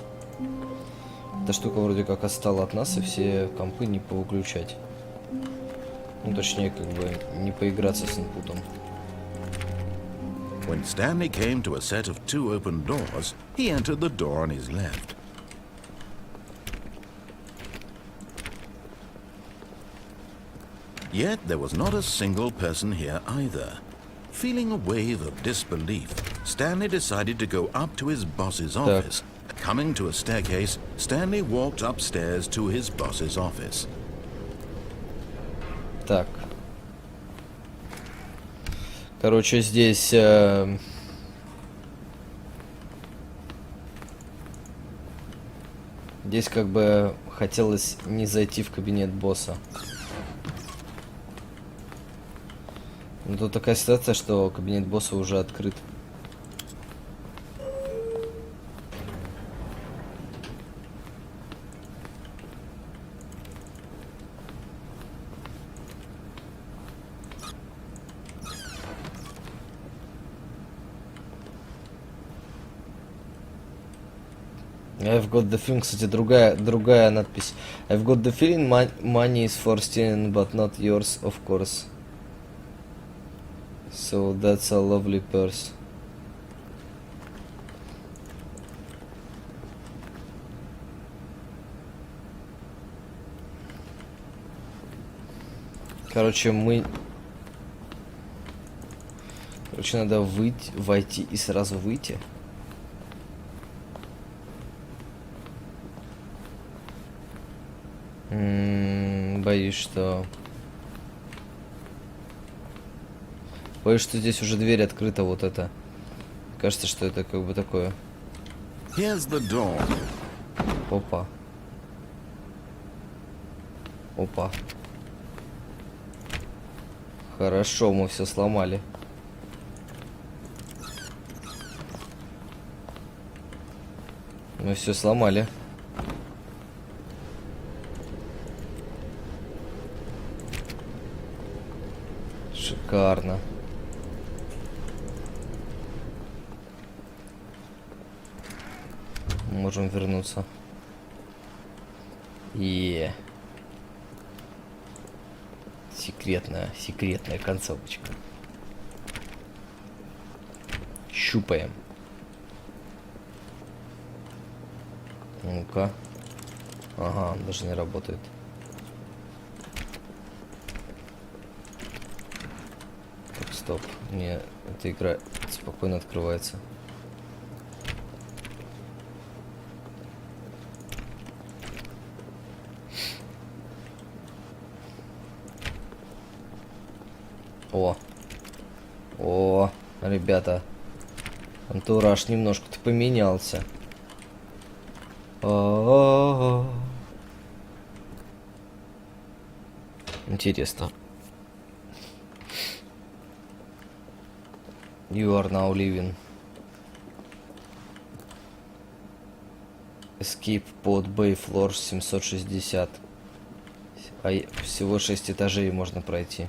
Эта штука вроде как отстала от нас, и все компы не повыключать. Ну, точнее, как бы не поиграться с инпутом. When Stanley came to a set of 2 open doors, he entered the door on his left. Yet there was not a single person here either. Feeling a wave of disbelief, Stanley decided to go up to his boss's office. Coming to a staircase, Stanley walked upstairs to his boss's office. Так. Короче, здесь... Здесь как бы хотелось не зайти в кабинет босса. Но тут такая ситуация, что кабинет босса уже открыт. I've got the feeling, кстати, другая надпись. I've got the feeling money is for stealing, but not yours, of course. So that's a lovely purse. Короче, надо войти и сразу выйти. Боюсь, что здесь уже дверь открыта, вот это. Кажется, что это как бы такое. Here's the door. Опа. Опа. Хорошо, мы все сломали. Мы все сломали. Шикарно. Можем вернуться. Секретная концовочка. Щупаем. Ну-ка. Ага, он даже не работает. Так, стоп. Не, эта игра спокойно открывается. О, ребята, антураж немножко-то поменялся. Интересно. You are now leaving. Escape pod Bay Floor 760. Всего 6 этажей можно пройти.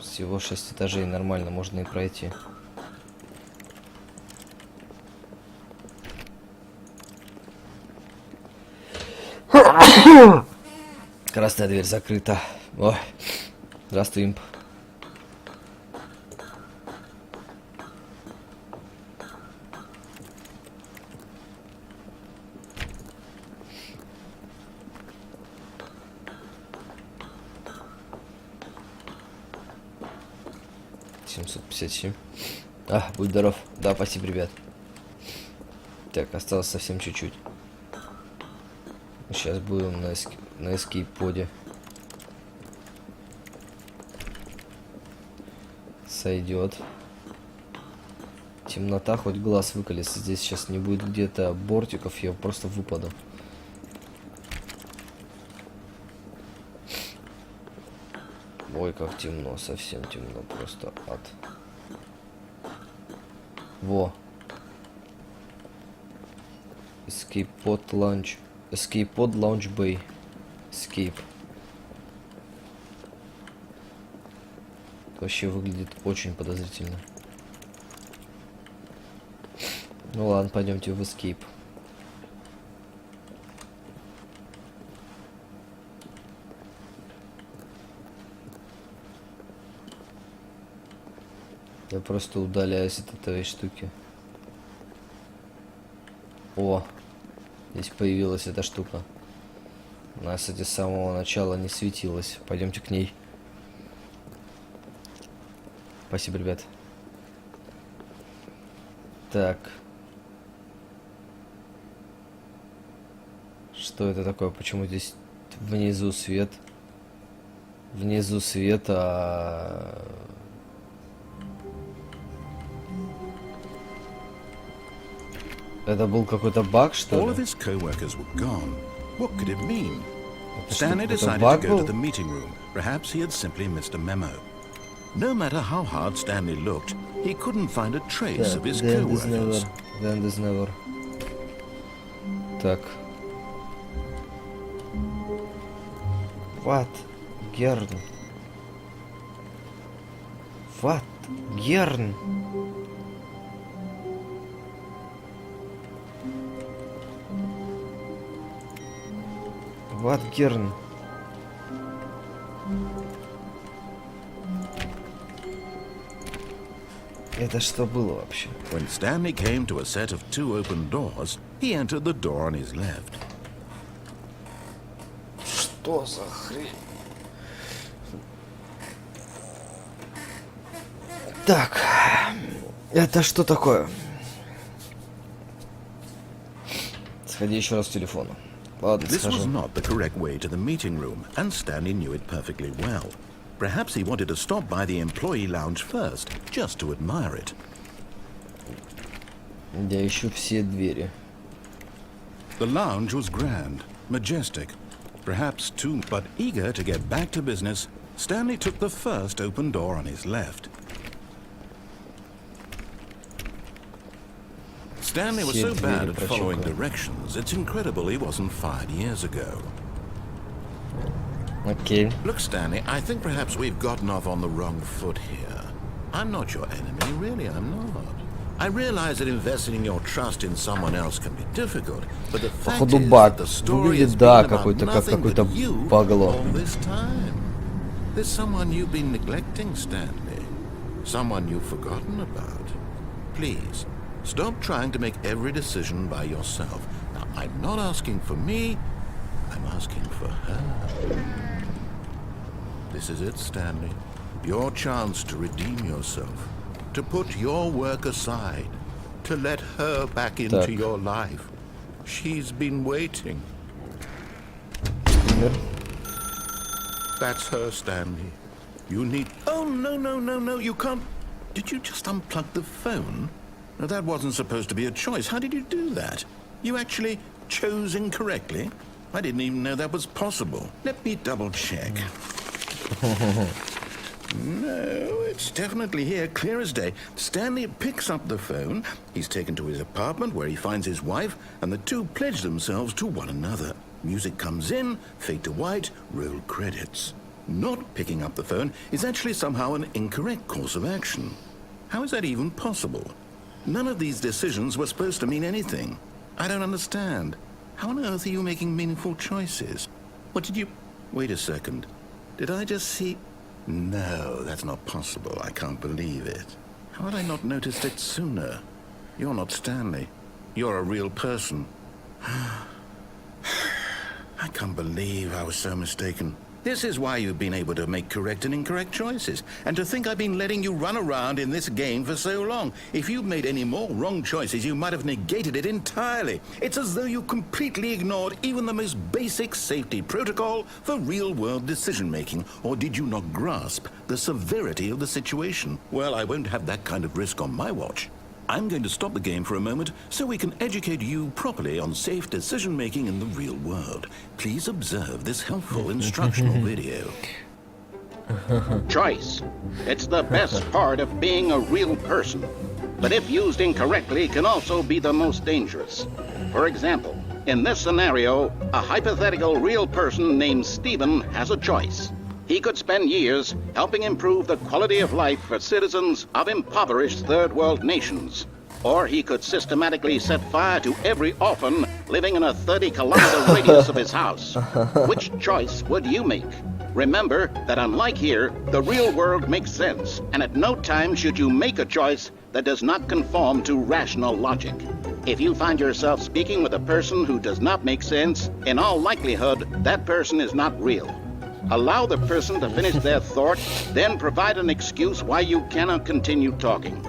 Всего 6 этажей нормально можно и пройти. Красная дверь закрыта. Ой. Здравствуй, имп. Будь здоров. Да, спасибо, ребят. Так, осталось совсем чуть-чуть. Сейчас будем на эскейп-поде. Сойдет. Темнота, хоть глаз выколи. Если здесь сейчас не будет где-то бортиков, я просто выпаду. Ой, как темно, совсем темно, просто ад. Во. Escape pod launch. Escape pod launch bay. Escape. Это вообще выглядит очень подозрительно. Ну ладно, пойдемте в Escape. Я просто удаляюсь от этой штуки. О, здесь появилась эта штука. Она, кстати, с самого начала не светилась. Пойдемте к ней. Спасибо, ребят. Так. Что это такое? Почему здесь внизу свет? Внизу свет, а... Это был какой-то баг, что All ли? of his co-workers were gone. What could it mean? Это что, Stanley какой-то decided баг to go to был? the meeting room. Perhaps he had simply missed a memo. No matter how hard Stanley looked, he couldn't find a trace of his The end is never. co-workers. The end is never. Так. What? Герн. What? Герн. What, Герн? Это что было вообще? When Stanley came to a set of 2 open doors, he entered the door on his left. Что за хрень? Так, это что такое? Сходи еще раз к телефону. Ладно, This was схожу. not the correct way to the meeting room, and Stanley knew it perfectly well. Perhaps he wanted to stop by the employee lounge first, just to admire it. Я ищу все двери. The lounge was grand, majestic, perhaps too, but eager to get back to business, Stanley took the first open door on his left. Stanley was Все so bad двери at following прочекал. directions, it's incredible he wasn't fired years ago. Окей. Look, Stanley, I think perhaps we've gotten off on the wrong foot here. I'm not your enemy, really, I'm not. I realize that investing your trust in someone else can be difficult, but the fact Походу is баг. that the story Выглядит, has да, been about какой-то, как nothing какой-то but you багло. all this time. There's someone you've been neglecting, Stanley. Someone you've forgotten about. Please, stop trying to make every decision by yourself. Now, I'm not asking for me, I'm asking for her. This is it, Stanley. Your chance to redeem yourself. To put your work aside. To let her back into Так. your life. She's been waiting. Номер. That's her, Stanley. You need... Oh, no, you can't... Did you just unplug the phone? No, that wasn't supposed to be a choice. How did you do that? You actually chose incorrectly? I didn't even know that was possible. Let me double check. No, it's definitely here, clear as day. Stanley picks up the phone. He's taken to his apartment where he finds his wife, and the two pledge themselves to one another. Music comes in, fade to white, roll credits. Not picking up the phone is actually somehow an incorrect course of action. How is that even possible? None of these decisions were supposed to mean anything. I don't understand. How on earth are you making meaningful choices? What did you... Wait a second. Did I just see... No, that's not possible. I can't believe it. How had I not noticed it sooner? You're not Stanley. You're a real person. I can't believe I was so mistaken. This is why you've been able to make correct and incorrect choices. And to think I've been letting you run around in this game for so long. If you'd made any more wrong choices, you might have negated it entirely. It's as though you completely ignored even the most basic safety protocol for real-world decision-making. Or did you not grasp the severity of the situation? Well, I won't have that kind of risk on my watch. I'm going to stop the game for a moment so we can educate you properly on safe decision-making in the real world. Please observe this helpful instructional video. Choice. It's the best part of being a real person. But if used incorrectly, can also be the most dangerous. For example, in this scenario, a hypothetical real person named Stephen has a choice. He could spend years helping improve the quality of life for citizens of impoverished third world nations. Or he could systematically set fire to every orphan living in a 30-kilometer radius of his house. Which choice would you make? Remember that unlike here, the real world makes sense, and at no time should you make a choice that does not conform to rational logic. If you find yourself speaking with a person who does not make sense, in all likelihood, that person is not real. Allow the person to finish their thought, then provide an excuse why you cannot continue talking.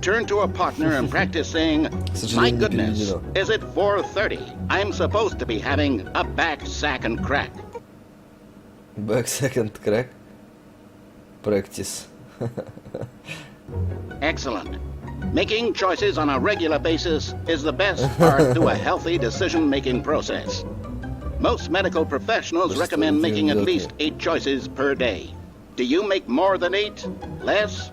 Turn to a partner and practice saying, "My goodness, is it 4:30? I'm supposed to be having a back, sack, and crack." Back second crack. Practice. Excellent. Making choices on a regular basis is the best part to a healthy decision-making process. Most medical professionals recommend making at least 8 choices per day. Do you make more than 8? Less?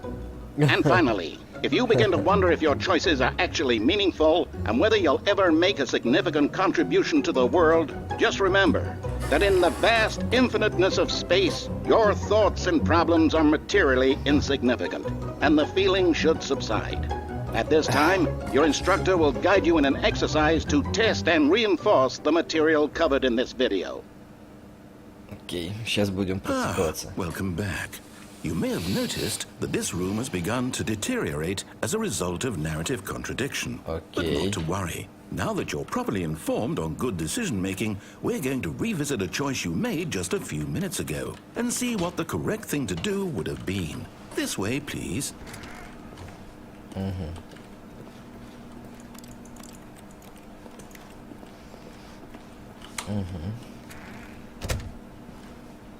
And finally, if you begin to wonder if your choices are actually meaningful and whether you'll ever make a significant contribution to the world, just remember that in the vast infiniteness of space, your thoughts and problems are materially insignificant, and the feeling should subside. At this time, your instructor will guide you in an exercise to test and reinforce the material covered in this video. Окей, сейчас будем Ah, практиковаться. welcome back. You may have noticed that this room has begun to deteriorate as a result of narrative contradiction. But Okay. not to worry. Now that you're properly informed on good decision-making, we're going to revisit a choice you made just a few minutes ago and see what the correct thing to do would have been. This way, please.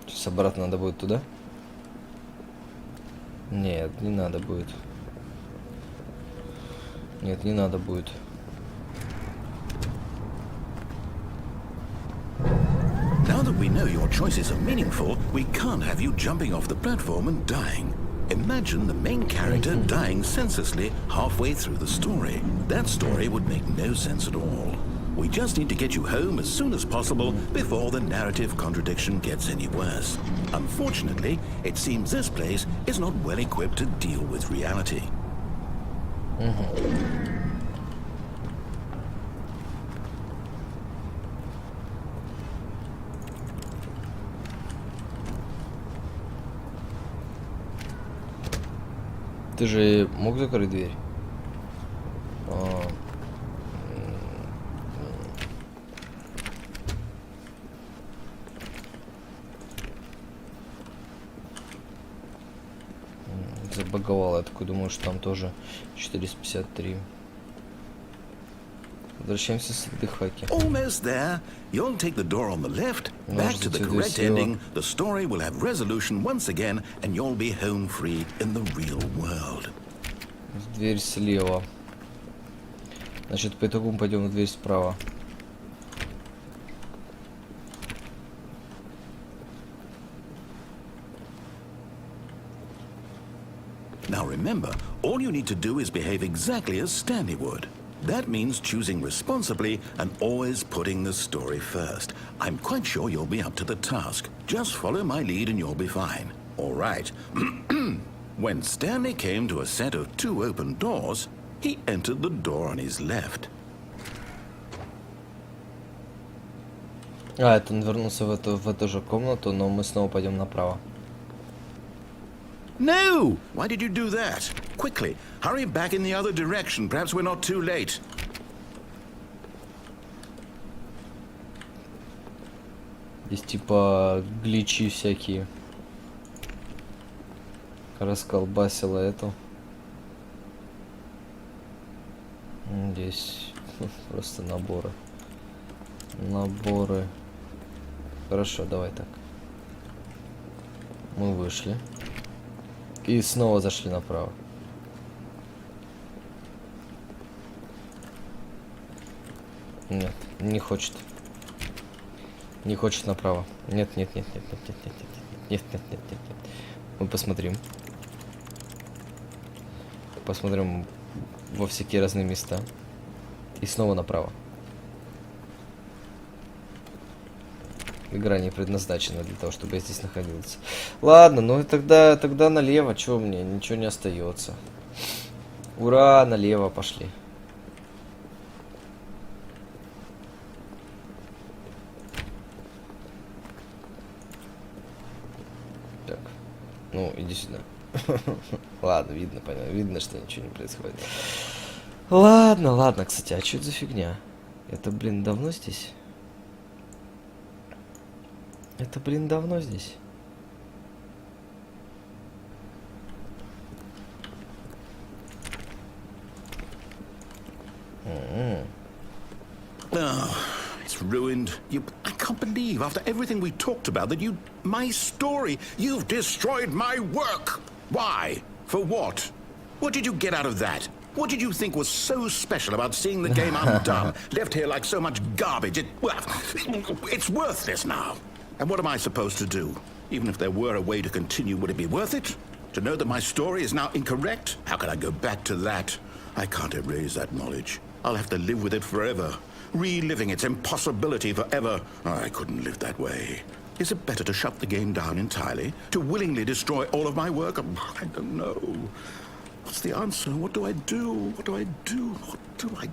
Сейчас обратно надо будет туда? Нет, не надо будет. Нет, не надо будет. Now that we know your choices are meaningful, we can't have you jumping off the platform and dying. Imagine the main character dying senselessly halfway through the story. That story would make no sense at all. We just need to get you home as soon as possible before the narrative contradiction gets any worse. Unfortunately, it seems this place is not well equipped to deal with reality. Ты же мог закрыть дверь? Забаговал, я такой думаю, что там тоже 453. Возвращаемся с отдыхаки. Almost there. You'll take the door on the left, back to the correct ending. The story will have resolution once again, and you'll be home free in the real world. Дверь слева. Значит, по итогу мы пойдем в дверь справа. Now remember, all you need to do is behave exactly as Stanley would. That means choosing responsibly and always putting the story first. I'm quite sure you'll be up to the task. Just follow my lead and you'll be fine. All right. When Stanley came to a set of 2 open doors, he entered the door on his left. А, это он вернулся в эту же комнату, но мы снова пойдем направо. No! Why did you do that? Quickly, hurry back in the other direction. Perhaps we're not too late. Здесь типа гличи всякие. Расколбасила эту. Здесь просто наборы. Наборы. Хорошо, давай так. Мы вышли. И снова зашли направо. Нет, не хочет. Не хочет направо. Нет, нет, нет, нет, нет, нет, нет, нет, нет, нет, нет, нет, нет. Мы посмотрим. Посмотрим во всякие разные места. И снова направо. Игра не предназначена для того, чтобы я здесь находился. Ладно, ну тогда налево. Чего мне? Ничего не остается. Ура, налево пошли. Так. Ну, иди сюда. Ладно, видно, понятно. Видно, что ничего не происходит. Ладно, ладно. Кстати, а что это за фигня? Это, блин, давно здесь? Это, блин, давно здесь? Oh, it's ruined. I can't believe, after everything we talked about, that my story, you've destroyed my work. Why? For what? What did you get out of that? What did you think was so special about seeing the game undone, left here like so much garbage? It's worthless now. And what am I supposed to do? Even if there were a way to continue, would it be worth it? To know that my story is now incorrect? How can I go back to that? I can't erase that knowledge. I'll have to live with it forever, reliving its impossibility forever. I couldn't live that way. Is it better to shut the game down entirely? To willingly destroy all of my work? I don't know. What's the answer? What do I do? What do I do? What do I...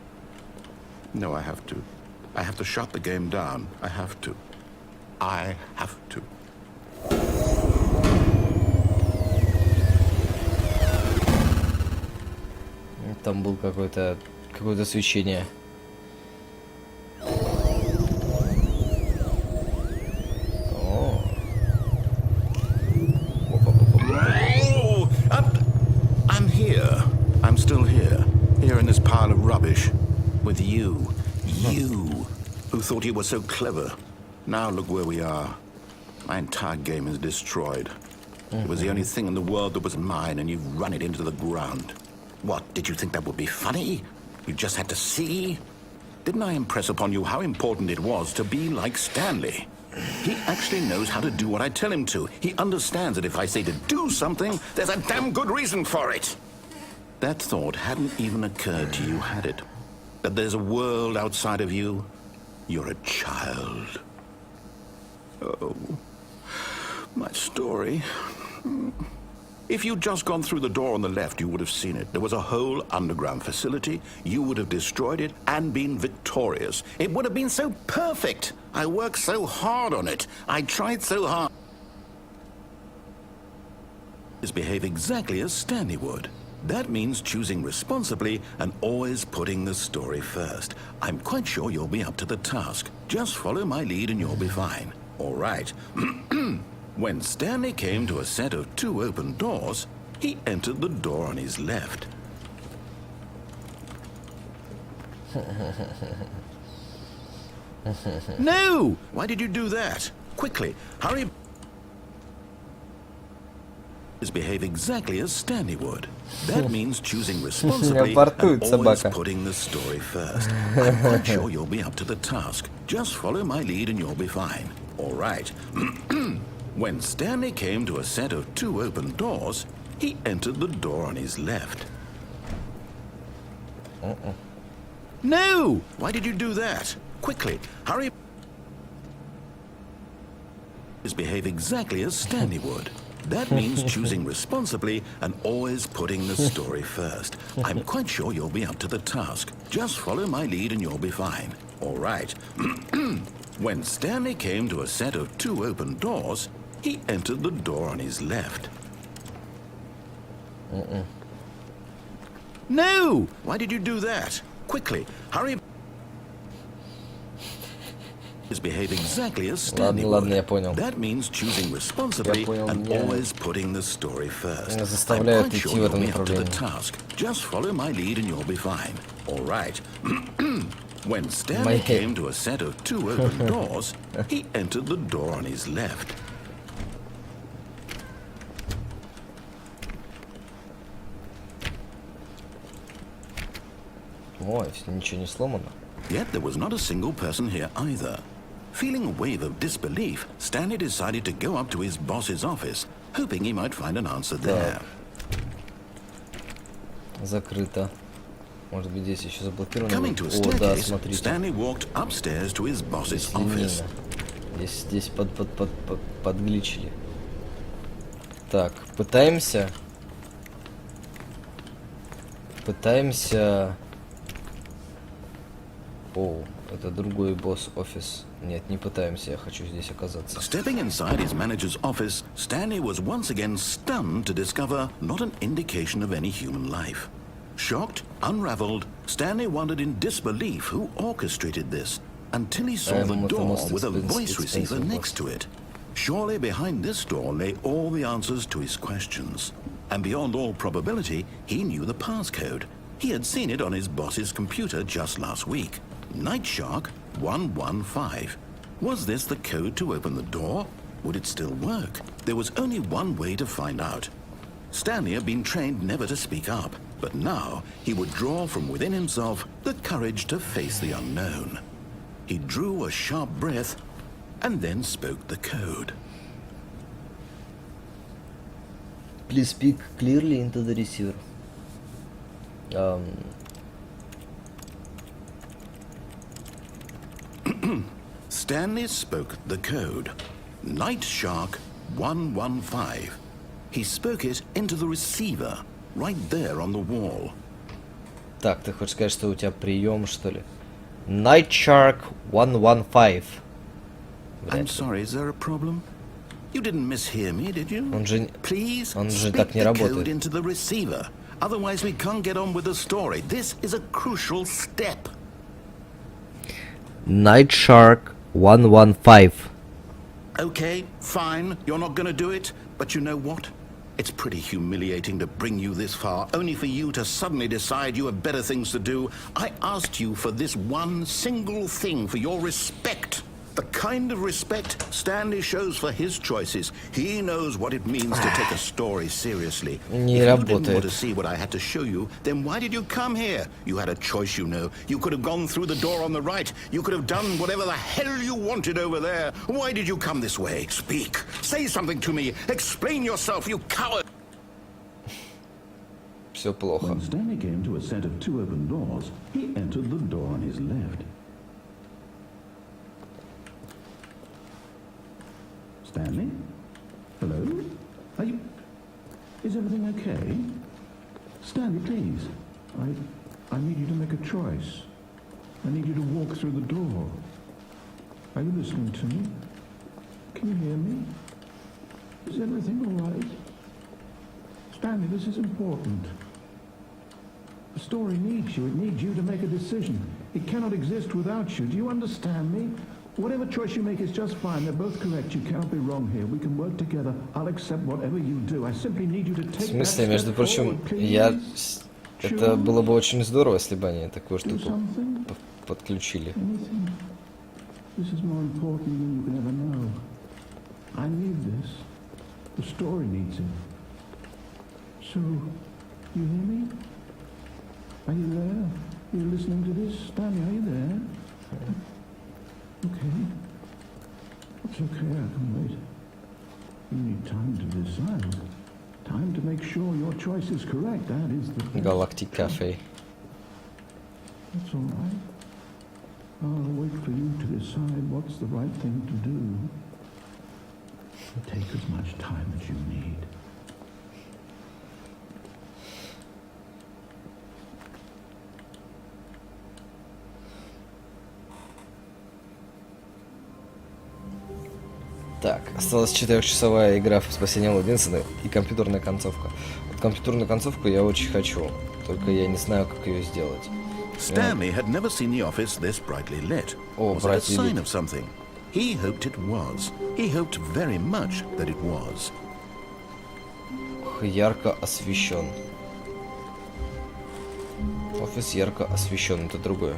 No, I have to. I have to shut the game down. I have to. I have to. Там был какое-то свечение. О. Oh, I'm here. I'm still here. Here in this pile of rubbish. With you. You. Who thought you were so clever. Now look where we are. My entire game is destroyed. It was the only thing in the world that was mine, and you've run it into the ground. What, did you think that would be funny? You just had to see? Didn't I impress upon you how important it was to be like Stanley? He actually knows how to do what I tell him to. He understands that if I say to do something, there's a damn good reason for it. That thought hadn't even occurred to you, had it? That there's a world outside of you? You're a child. Oh, my story. If you'd just gone through the door on the left, you would have seen it. There was a whole underground facility. You would have destroyed it and been victorious. It would have been so perfect. I worked so hard on it. I tried so hard. Behave exactly as Stanley would. That means choosing responsibly and always putting the story first. I'm quite sure you'll be up to the task. Just follow my lead and you'll be fine. All right. When Stanley came to a set of 2 open doors, he entered the door on his left. No! Why did you do that? Quickly, hurry. Behave exactly as Stanley would. That means choosing responsibly and always putting the story first. I'm quite sure you'll be up to the task. Just follow my lead and you'll be fine. All right. When Stanley came to a set of 2 open doors, he entered the door on his left. No! Why did you do that? Quickly, hurry. Behave exactly as Stanley would. That means choosing responsibly and always putting the story first. I'm quite sure you'll be up to the task. Just follow my lead and you'll be fine. All right. When Stanley came to a set of 2 open doors, he entered the door on his left. No! Why did you do that? Quickly, hurry. Behave exactly as Stanley would. That means choosing responsibly and always putting the story first. I'm quite sure you'll be up to the task. Just follow my lead and you'll be fine. All right. When Stanley came to a set of 2 open doors, he entered the door on his left. Ой, ничего не сломано. Yet there was not a single person here either. Feeling a wave of disbelief, Stanley decided to go up to his boss's office, hoping he might find an answer there. Закрыто. Может быть, здесь еще заблокировано. Coming to a О, да, staircase, смотрите. Stanley walked upstairs to his boss's office. Здесь подгличили. Так, пытаемся. О, это другой босс-офис. Нет, не пытаемся, я хочу здесь оказаться. Stepping inside his manager's office, Stanley was once again stunned to discover not an indication of any human life. Shocked, unraveled, Stanley wondered in disbelief who orchestrated this, until he saw the door with a voice receiver next to it. Surely behind this door lay all the answers to his questions. And beyond all probability, he knew the passcode. He had seen it on his boss's computer just last week. Nightshark 115. Was this the code to open the door? Would it still work? There was only one way to find out. Stanley had been trained never to speak up, but now he would draw from within himself the courage to face the unknown. He drew a sharp breath and then spoke the code. Please speak clearly into the receiver. Stanley spoke the code. Nightshark 115. He spoke it into the receiver, right there on the wall. Так, ты хочешь сказать, что у тебя прием, что ли? Nightshark 115. I'm sorry, is there a problem? You didn't mishear me, did you? Он же Please так speak не the работает. code into the receiver. Otherwise, we can't get on with the story. This is a crucial step. Night Shark 115. Okay, fine. You're not going to do it. But you know what? It's pretty humiliating to bring you this far, only for you to suddenly decide you have better things to do. I asked you for this one single thing, for your respect. The kind of respect Stanley shows for his choices. He knows what it means to take a story seriously. Не If you didn't want работает. to see what I had to show you, then why did you come here? You had a choice, you know. You could have gone through the door on the right. You could have done whatever the hell you wanted over there. Why did you come this way? Speak. Say something to me. Explain yourself, you coward. Все плохо. When Stanley came to a set of two open doors, he entered the door on his left. Stanley? Hello? Are you... Is everything okay? Stanley, please. I need you to make a choice. I need you to walk through the door. Are you listening to me? Can you hear me? Is everything all right? Stanley, this is important. The story needs you. It needs you to make a decision. It cannot exist without you. Do you understand me? Whatever choice you make is just fine. They're both correct. You cannot be wrong here. We can work together. I'll accept whatever you do. I simply need you to В take that смысле, между step прочим, forward, please. я... Это было бы очень здорово, если бы они такую Do штуку something. подключили. Anything. This is more important than you can ever know. I need this. The story needs it. So, you hear me? Are you there? Are you listening to this? Stanley, are you there? Okay. It's okay, I can wait. You need time to decide. Time to make sure your choice is correct. That is the best. Galactic Cafe. That's all right. I'll wait for you to decide what's the right thing to do. Take as much time as you need. Так, осталась 4-часовая игра в спасение Лудинсона и компьютерная концовка. Вот компьютерную концовку я очень хочу, только я не знаю, как ее сделать. Stanley had never seen the office this brightly lit. Oh, Was it a brightly sign lit. of something? He hoped it was. He hoped very much that it was. Ярко освещен. Офис ярко освещен, это другое.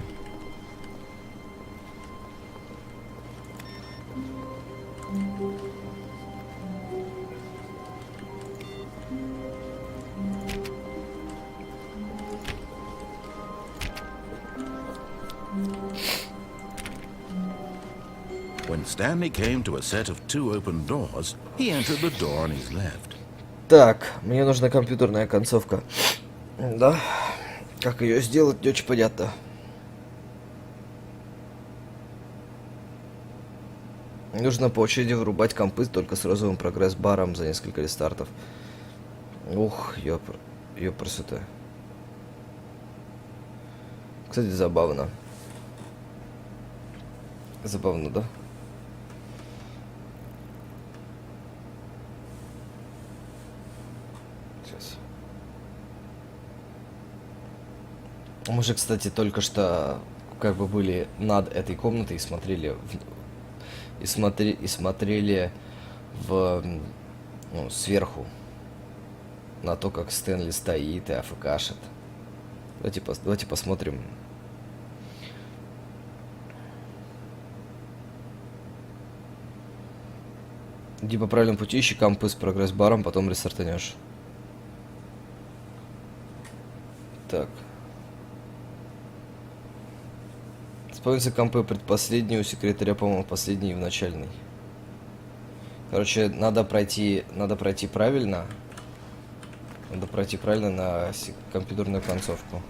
When Stanley came to a set of two open doors, he entered the door on his left. Так, мне нужна компьютерная концовка. Да? Как ее сделать, не очень понятно. Нужно по очереди вырубать компы только с розовым прогресс-баром за несколько рестартов. Ух, ёпрсоте. Кстати, забавно. Забавно, да? Сейчас. Мы же, кстати, только что как бы были над этой комнатой и смотрели и смотрели ну, сверху на то, как Стэнли стоит и афкашит. Давайте посмотрим. Иди по правильному пути, ищи компы с прогресс-баром, потом рестартанешь. Так. Используйте компы предпоследний у секретаря, по-моему, последний в начальный. Короче, надо пройти правильно. Надо пройти правильно на компьютерную концовку.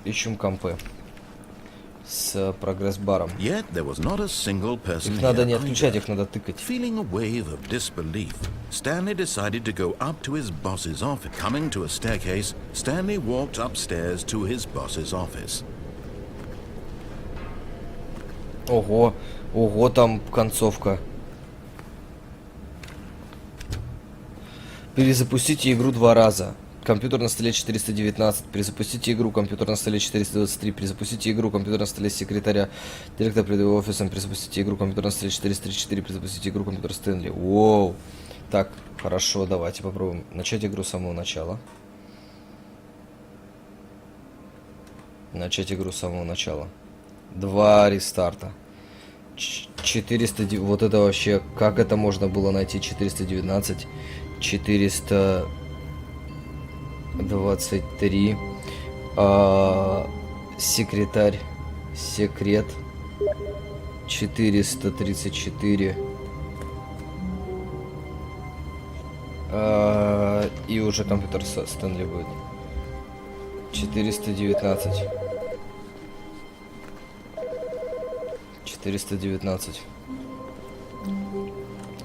Ищем компы с прогресс-баром. Yet there was not a single person Их надо here не отключать, either. их надо тыкать. Feeling a wave of disbelief, Stanley decided to go up to his boss's office. Coming to a staircase, Stanley walked upstairs to his boss's office. Ого, ого, там концовка. Перезапустите игру 2 раза. Компьютер на столе 419. Перезапустите игру. Компьютер на столе 423. Перезапустите игру. Компьютер на столе секретаря. Директора передового офиса. Перезапустите игру. Компьютер на столе 434. Перезапустите игру. Компьютер Стэнли. Воу. Так, хорошо, давайте попробуем начать игру с самого начала. Начать игру с самого начала. 2 рестарта. 400... Вот это вообще... Как это можно было найти? 419... 423. Секретарь. Секрет. 434. И уже компьютер Стэнли будет. 419. 419.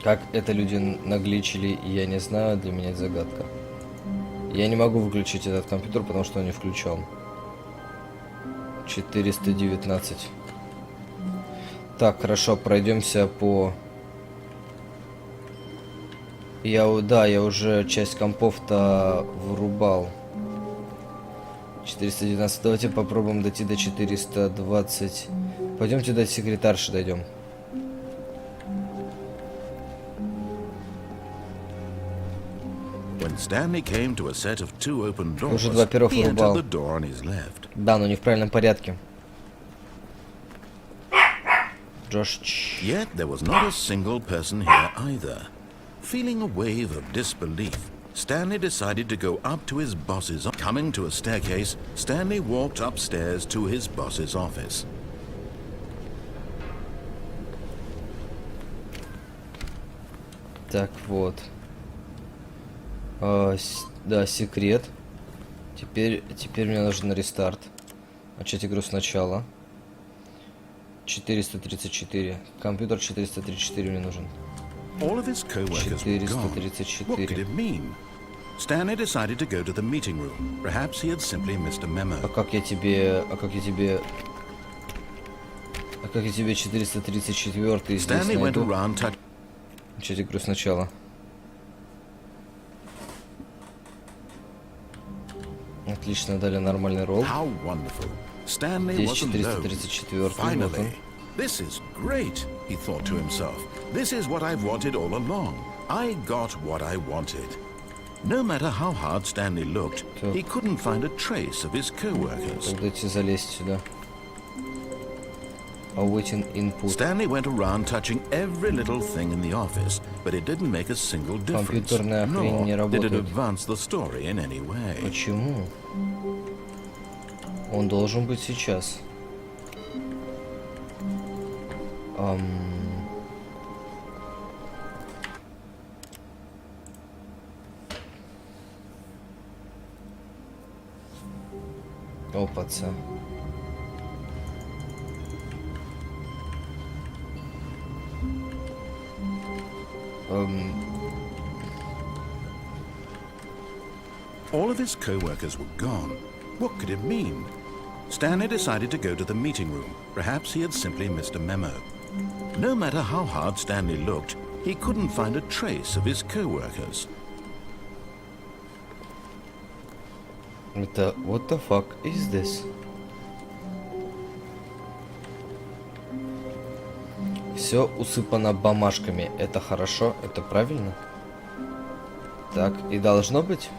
Как это люди нагличили, я не знаю, для меня это загадка. Я не могу выключить этот компьютер, потому что он не включен. 419. Так, хорошо, пройдемся по... Я уже часть компов-то вырубал. 419. Давайте попробуем дойти до 420. Пойдемте до секретарши дойдем. When Stanley came to a set of 2 open doors, Уже два первых he entered вырубал. the door on his left. Да, но не в правильном порядке. Джош. Yet there was not a single person here either. Feeling a wave of disbelief, Stanley decided to go up to his boss's. Coming to a staircase, Stanley walked upstairs to his boss's office. Так, вот. Да, секрет. Теперь мне нужен рестарт. Начать игру сначала. 434. Компьютер 434 мне нужен. All of his co-workers were gone. What could 434. it mean? Stanley decided to go to the meeting room. Perhaps he had simply missed a memo. А как я тебе 434 здесь Stanley went найду? around touching. Начать игру сначала. Отлично, дали нормальный ролл. How wonderful. Stanley Здесь was alone. 434, вот он. Finally. This is great, he thought to himself. This is what I've wanted all along. I got what I wanted. No matter how hard Stanley looked, Так. he couldn't find a trace of his co-workers. Так, дайте залезть сюда. Awaiting input. Stanley went around touching every little thing in the office, but it didn't make a single difference. Компьютерная хрень не Nor did it работает. advance the story in any way. Почему? Он должен быть сейчас. Опаца. All of his co-workers were gone. What could it mean? Stanley decided to go to the meeting room. Perhaps he had simply missed a memo. No matter how hard Stanley looked, he couldn't find a trace of his co-workers. Это what the fuck is this? Все усыпано бумажками. Это хорошо? Это правильно? Так, и должно быть.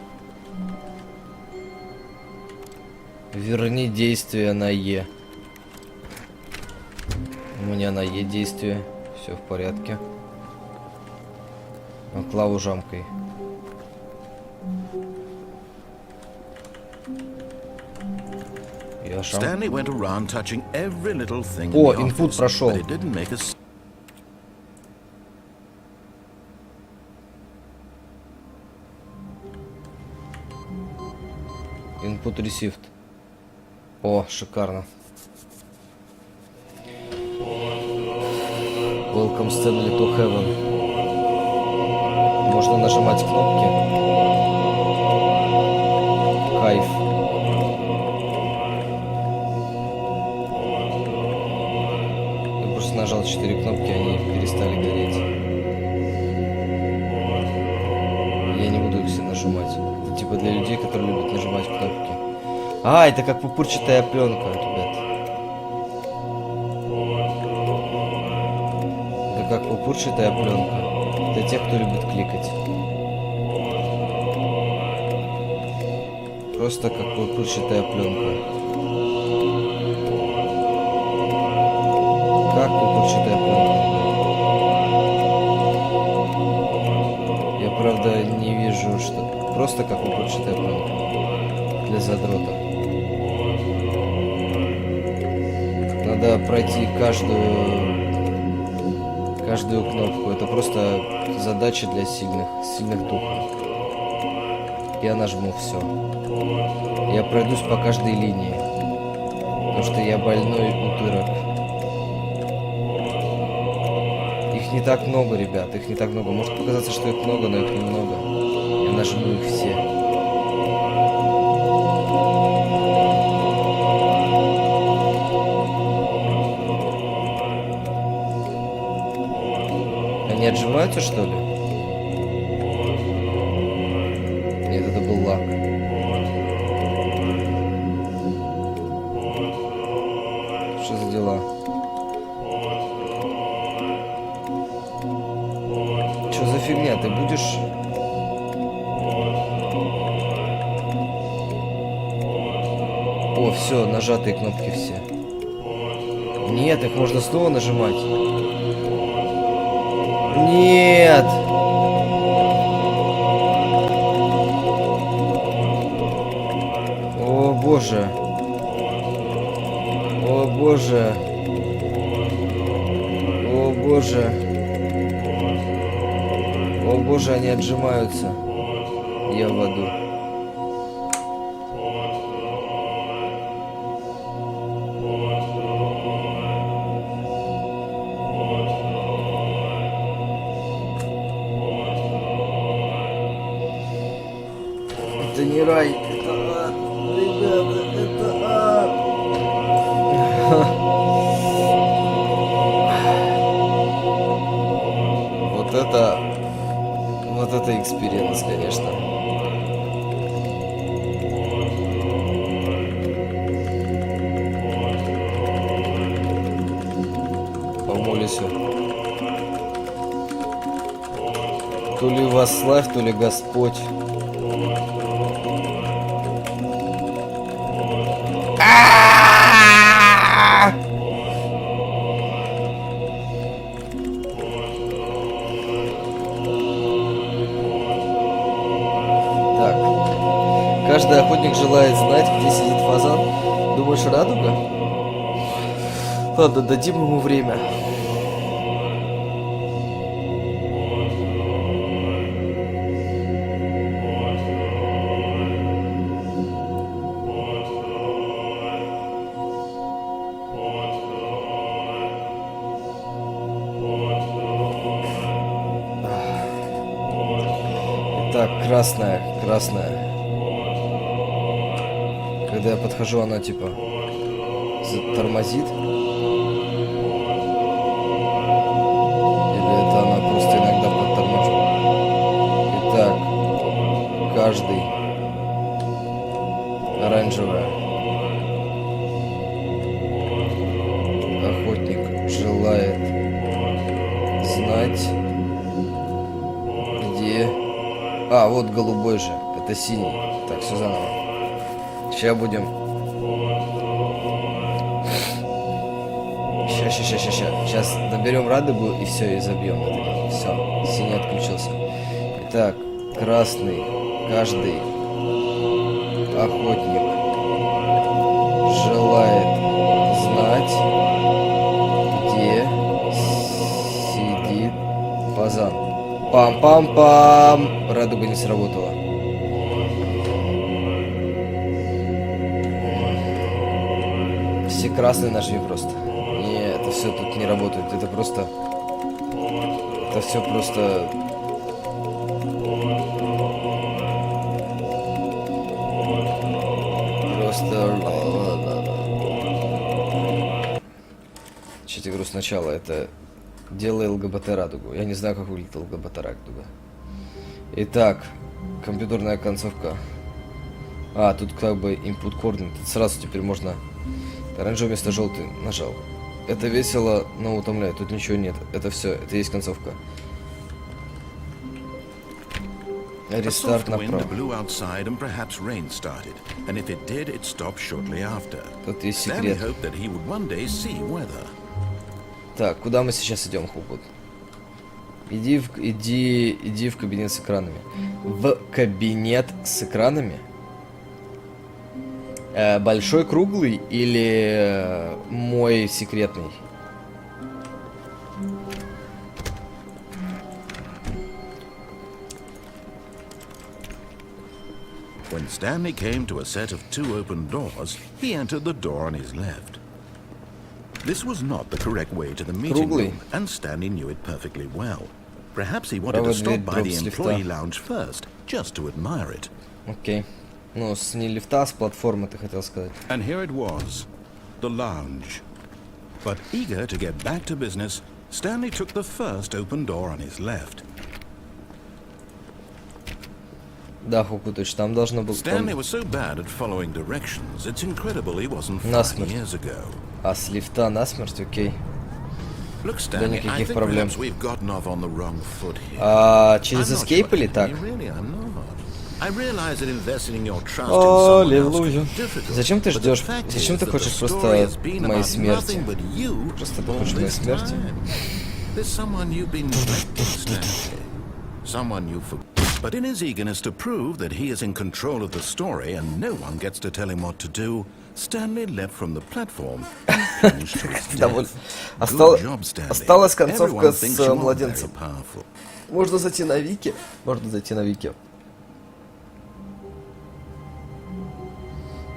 Верни действие на Е. У меня на Е действие. Все в порядке. На клаву жамкой. Я шам. Stanley went around touching every little thing О, in the input office, прошел. but it didn't make a Input received. О, шикарно. Welcome Stanley to Heaven. Можно нажимать кнопки. Кайф. Я просто нажал 4 кнопки, они перестали гореть. Я не буду нажимать. Это типа для людей, которые любят нажимать кнопки. А, это как пупырчатая пленка, ребят. Это как пупырчатая пленка. Для тех, кто любит кликать. Просто как пупырчатая пленка. Как пупырчатая пленка. Я правда не вижу, что... Просто как пупырчатая пленка. Для задротов. Надо пройти каждую кнопку. Это просто задача для сильных духов. Я нажму все. Я пройдусь по каждой линии. Потому что я больной утырок. Их не так много, ребят. Их не так много. Может показаться, что их много, но их немного. Я нажму их все. Они отжимаются, что ли? Нет, это был лак. Что за дела? Что за фигня? Ты будешь... О, все, нажатые кнопки все. Нет, их можно снова нажимать. Нет! О боже! О боже! О боже! О боже, они отжимаются. Я в аду. Это не рай, это ад. Ребята, это ад. Вот это экспириенс, конечно. Помолюсь. То ли восславь, то ли Господь. Каждый охотник желает знать, где сидит фазан. Думаешь, радуга? Ладно, дадим ему время. Так, красная. Когда я подхожу, она типа тормозит. Или это она просто иногда подторможит. Итак, каждый. Оранжевая. Охотник желает знать, где... А, вот голубой же. Это синий. Так, все заново. Сейчас будем. Сейчас наберем радугу и все, и забьем это. Все, синий отключился. Итак, красный. Каждый охотник желает знать, где сидит фазан. Пам-пам-пам! Радуга не сработала. Все красные нашли просто. Не, это все тут не работает. Это просто... Это все просто... Чуть игру сначала. Это... Делай ЛГБТ радугу. Я не знаю, как выглядит ЛГБТ радуга. Итак, Компьютерная концовка. А, тут как бы input coordinate. Сразу теперь можно... Оранжевый вместо желтый нажал. Это весело, но утомляет. Тут ничего нет. Это все. Это есть концовка. A Рестарт soft wind направо. blew outside and perhaps rain started. And if it did, it stopped shortly after. Тут есть Stanley секрет. hoped that he would one day see weather. Так, куда мы сейчас идем, Хукут? Иди в кабинет с экранами. В кабинет с экранами? Большой, круглый или мой секретный? When Stanley came to a set of 2 open doors, he entered the door on his left. This was not the correct way to the meeting Круглый. room, and Stanley knew it perfectly well. Perhaps he wanted Право to дверь, stop by дроп the с лифта. employee lounge first, just to admire it. Окей. Ну, с не лифта, а с платформы, ты хотел сказать. And here it was, the lounge. But eager to get back to business, Stanley took the first open door on his left. Да, Хукутыч, там должно быть... Stanley was so bad at following directions, it's incredible he wasn't 5 Насмерть. years ago. А с лифта насмерть, окей. Look, Stanley, I никаких think проблем. perhaps we've gotten off on the wrong foot here. А через I'm not escape sure или that так? we really are not. I realize that investing in your trust in О, someone else can аллилуйя. be difficult, Зачем ты but the ждешь? fact Зачем is ты that хочешь the просто story has been моей about смерти? nothing but you Просто ты all хочешь моей this смерти? time. There's someone you've been neglecting, Stanley. Someone you forgot. But in his eagerness to prove that he is in control of the story and no one gets to tell him what to do, Stanley leapt from the platform and plunged to his Довольно. death. Good job, Stanley. Осталась концовка Everyone с thinks you are младенцем. very powerful. Можно зайти на Вики. Можно зайти на Вики.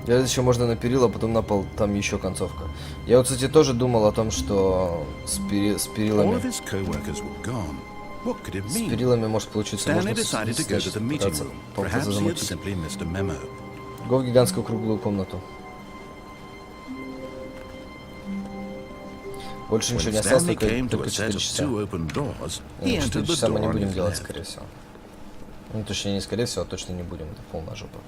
Еще можно на перила, потом на пол, там еще концовка. Я вот, кстати, тоже думал о том, что с All of перилами... his co-workers were gone. What could it С mean? перилами может получиться. Stanley Можно decided to go to the meeting room. Perhaps he had замутить. simply missed a memo. Го в гигантскую круглую комнату. Больше ничего When не осталось, Stanley только, came to a 4 set of часа. 2 open doors, he 4 entered the часа мы door не on будем his делать, left. скорее всего. Ну, точнее, не скорее всего, а точно не будем. Это полная жопа.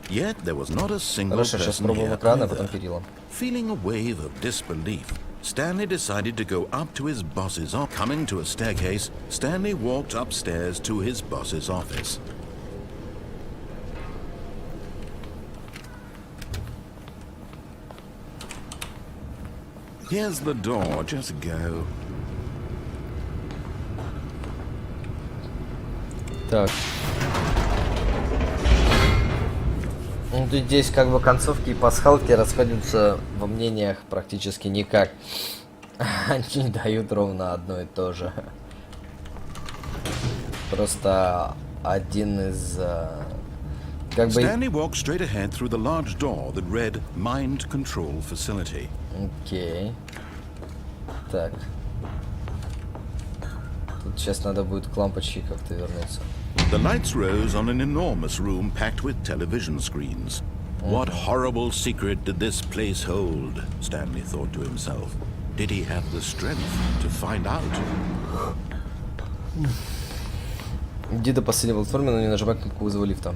Yet there was not a single Хорошо, сейчас person пробуем here экран, а потом either. перила. Feeling a wave of disbelief, Stanley decided to go up to his boss's office. Coming to a staircase, Stanley walked upstairs to his boss's office. Here's the door, just go. Так. Ну, тут здесь как бы концовки и пасхалки расходятся во мнениях практически никак. Они дают ровно одно и то же. Просто один из... Как бы... Stanley walked straight ahead through the large door that read Mind Control Facility. Окей. Так. Тут сейчас надо будет к лампочке как-то вернуться. The lights rose on an enormous room packed with television screens. What horrible secret did this place hold? Stanley thought to himself. Did he have the strength to find out? Иди до последней платформы, но не нажимай кнопку вызова лифта.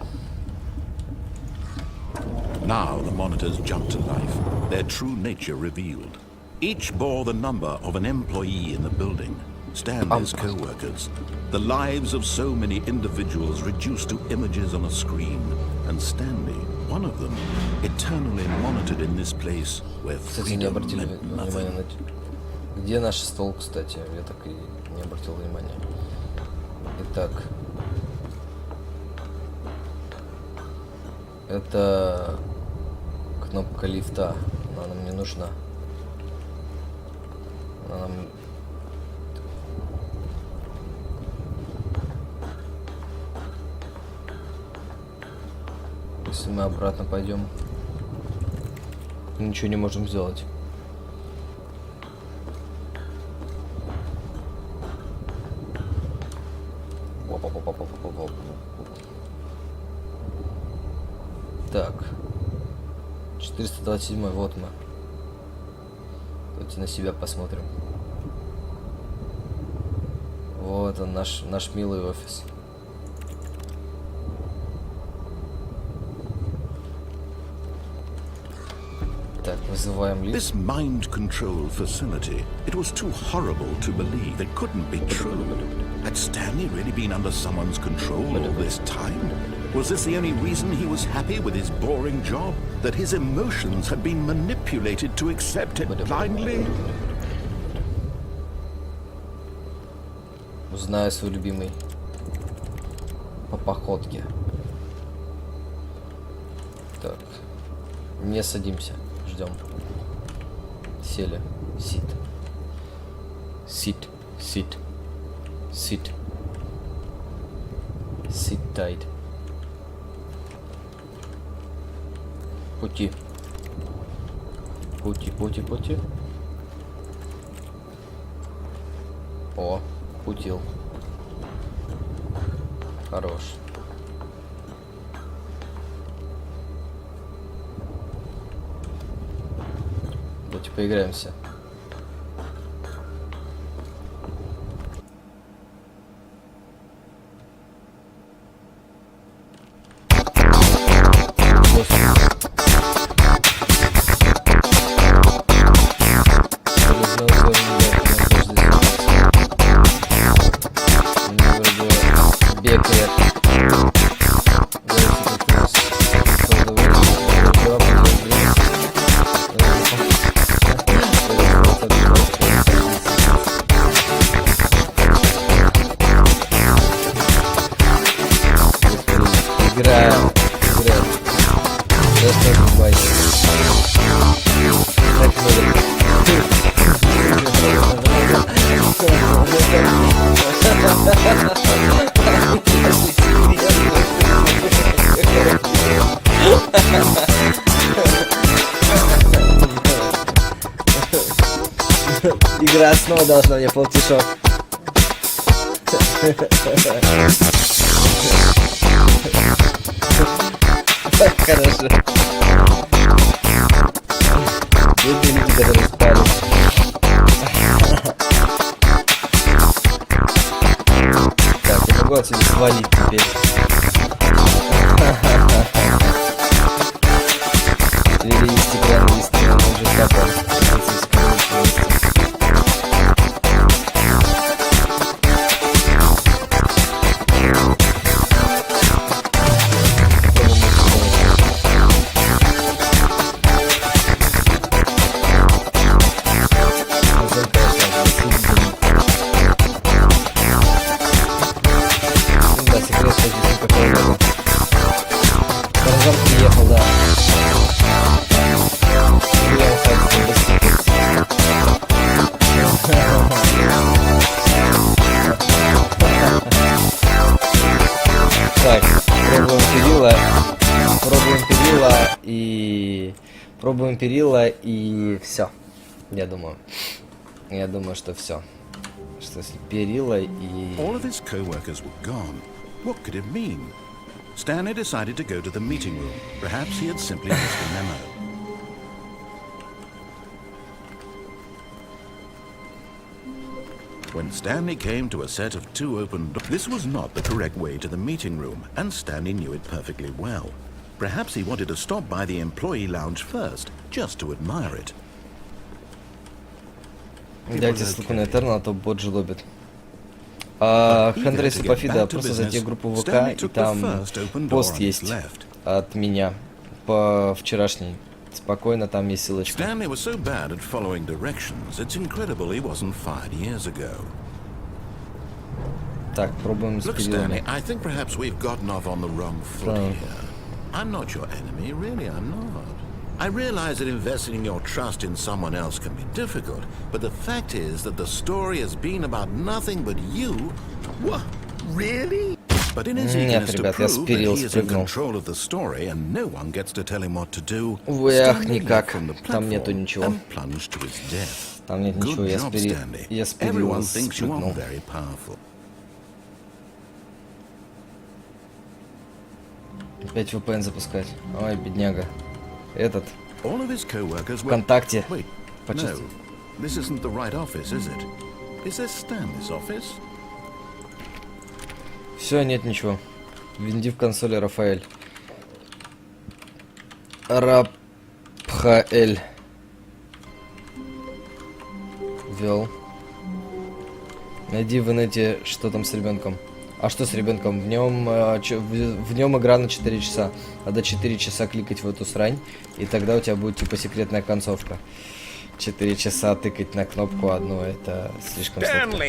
Now the monitors jumped to life, their true nature revealed. Each bore the number of an employee in the building, Stanley's co-workers. The lives of so many individuals reduced to images on a screen, and Stanley, one of them, eternally monitored in this place where Кстати, не freedom обратили meant внимания nothing. на... Где наш стол, кстати? Я так и не обратил внимания. Итак. Это... кнопка лифта. Она нам не нужна. Она нам... Если мы обратно пойдем, ничего не можем сделать. Так. 427, вот мы. Давайте на себя посмотрим. Вот он, наш милый офис. Вызываем лифт. This mind control facility, it was too horrible to believe. It couldn't be true. Had Stanley really been under someone's control all this time? Was this the only reason he was happy with his boring job? That his emotions had been manipulated to accept it blindly? Узнаю свой любимый по походке. Так. Не садимся. Ждем. Сели. Sit. Sit. Sit. Sit. Sit tight. Пути. Пути, пути, пути. О, путил. Хорош. Давайте поиграемся. Играем. Игра снова должна мне полтишок. Хорошо. Бедные люди, которые спали. Так, я могу отсюда свалить теперь. Перевести прямо листы, он уже капал. Приехал, да. Так, пробуем перила и все. Я думаю, что все. Что если перила и... All of his co-workers were gone. What could it mean? Stanley decided to go to the meeting room. Perhaps he had simply missed a memo. When Stanley came to a set of 2 open doors, this was not the correct way to the meeting room, and Stanley knew it perfectly well. Perhaps he wanted to stop by the employee lounge first, just to admire it. Дайте ссылку на Этернал, а то бот жлобит. Хендрейс и Пафида, просто зайти в группу ВК, и там пост есть от меня по вчерашней. Спокойно, там есть ссылочка. Stanley was so bad at following directions, it's incredible he wasn't fired years ago. Так, пробуем с Look, перилами. Stanley, I think perhaps we've gotten off on the wrong foot here. I'm not your enemy, really, I'm not. I realize that investing your trust in someone else can be difficult, but the fact is that the story has been about nothing but you. What? Really? But in his eagerness to ребят, я с prove that перил he is in спрыгнул. control of the story and no one gets to tell him what to do, Увы, ах, Stanley никак. leapt from the Там нету platform ничего. and plunged to his death. Там нет Good ничего, я job, Stanley. с перил Everyone thinks you are спрыгнул. very powerful. Опять VPN запускать. Ой, бедняга. Этот, All of his co-workers were... ВКонтакте. Wait, Почувствуй. no. This isn't the right office, is it? Is this Stanley's office? Все, нет ничего. Введи в консоли Рафаэль. Рапхаэль. ввел. Найди в инете, что там с ребенком. А что с ребенком? В нем игра на 4 часа. Надо 4 часа кликать в эту срань, и тогда у тебя будет типа секретная концовка. 4 часа тыкать на кнопку одну, это слишком сложно.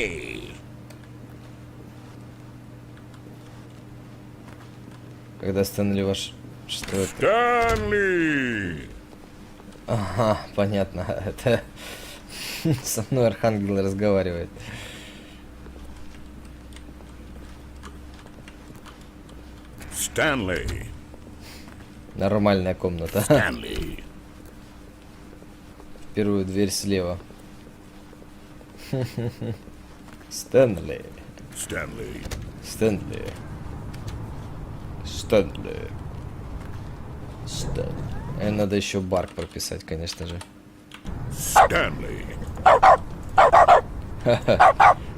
Когда Стэнли ваш... Что это? Стэнли! Ага, понятно. Это со мной Архангел разговаривает. Стэнли! Нормальная комната. Стэнли! Первую дверь слева. Стэнли. Стэнли! Стэнли. Стэнли. Стэнли. Надо еще Барк прописать, конечно же. Стэнли!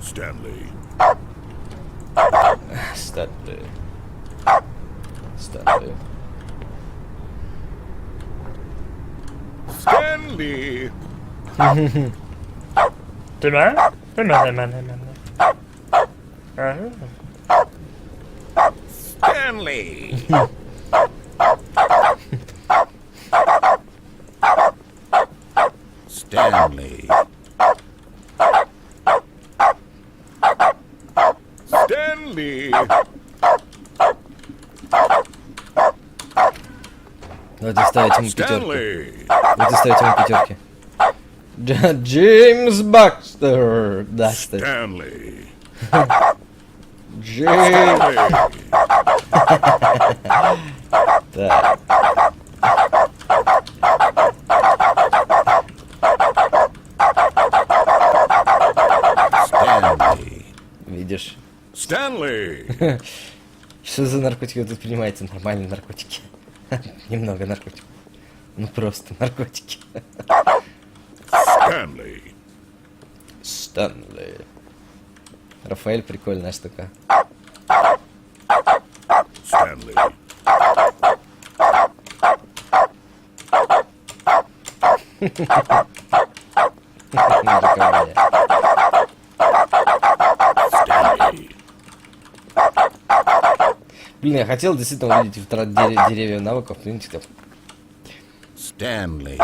Стэнли! Стэнли. Стэнли. Стэнли! Стэнли! Стэнли! Стэнли! Давайте ставить ему пятерки. Стэнли! Давайте ставить ему пятерки. Джеймс Бакстер. Да, кстати. Стэнли! Джеймс. Так. Стэнли! Видишь? Стэнли! Что за наркотики вы тут принимаете? Нормальные наркотики. Немного наркотиков. Ну просто наркотики. Стэнли! Стэнли. Рафаэль прикольная штука. Стэнли! Наркомания. Стэнли! Блин, я хотел действительно увидеть деревья навыков. Видите, Stanley.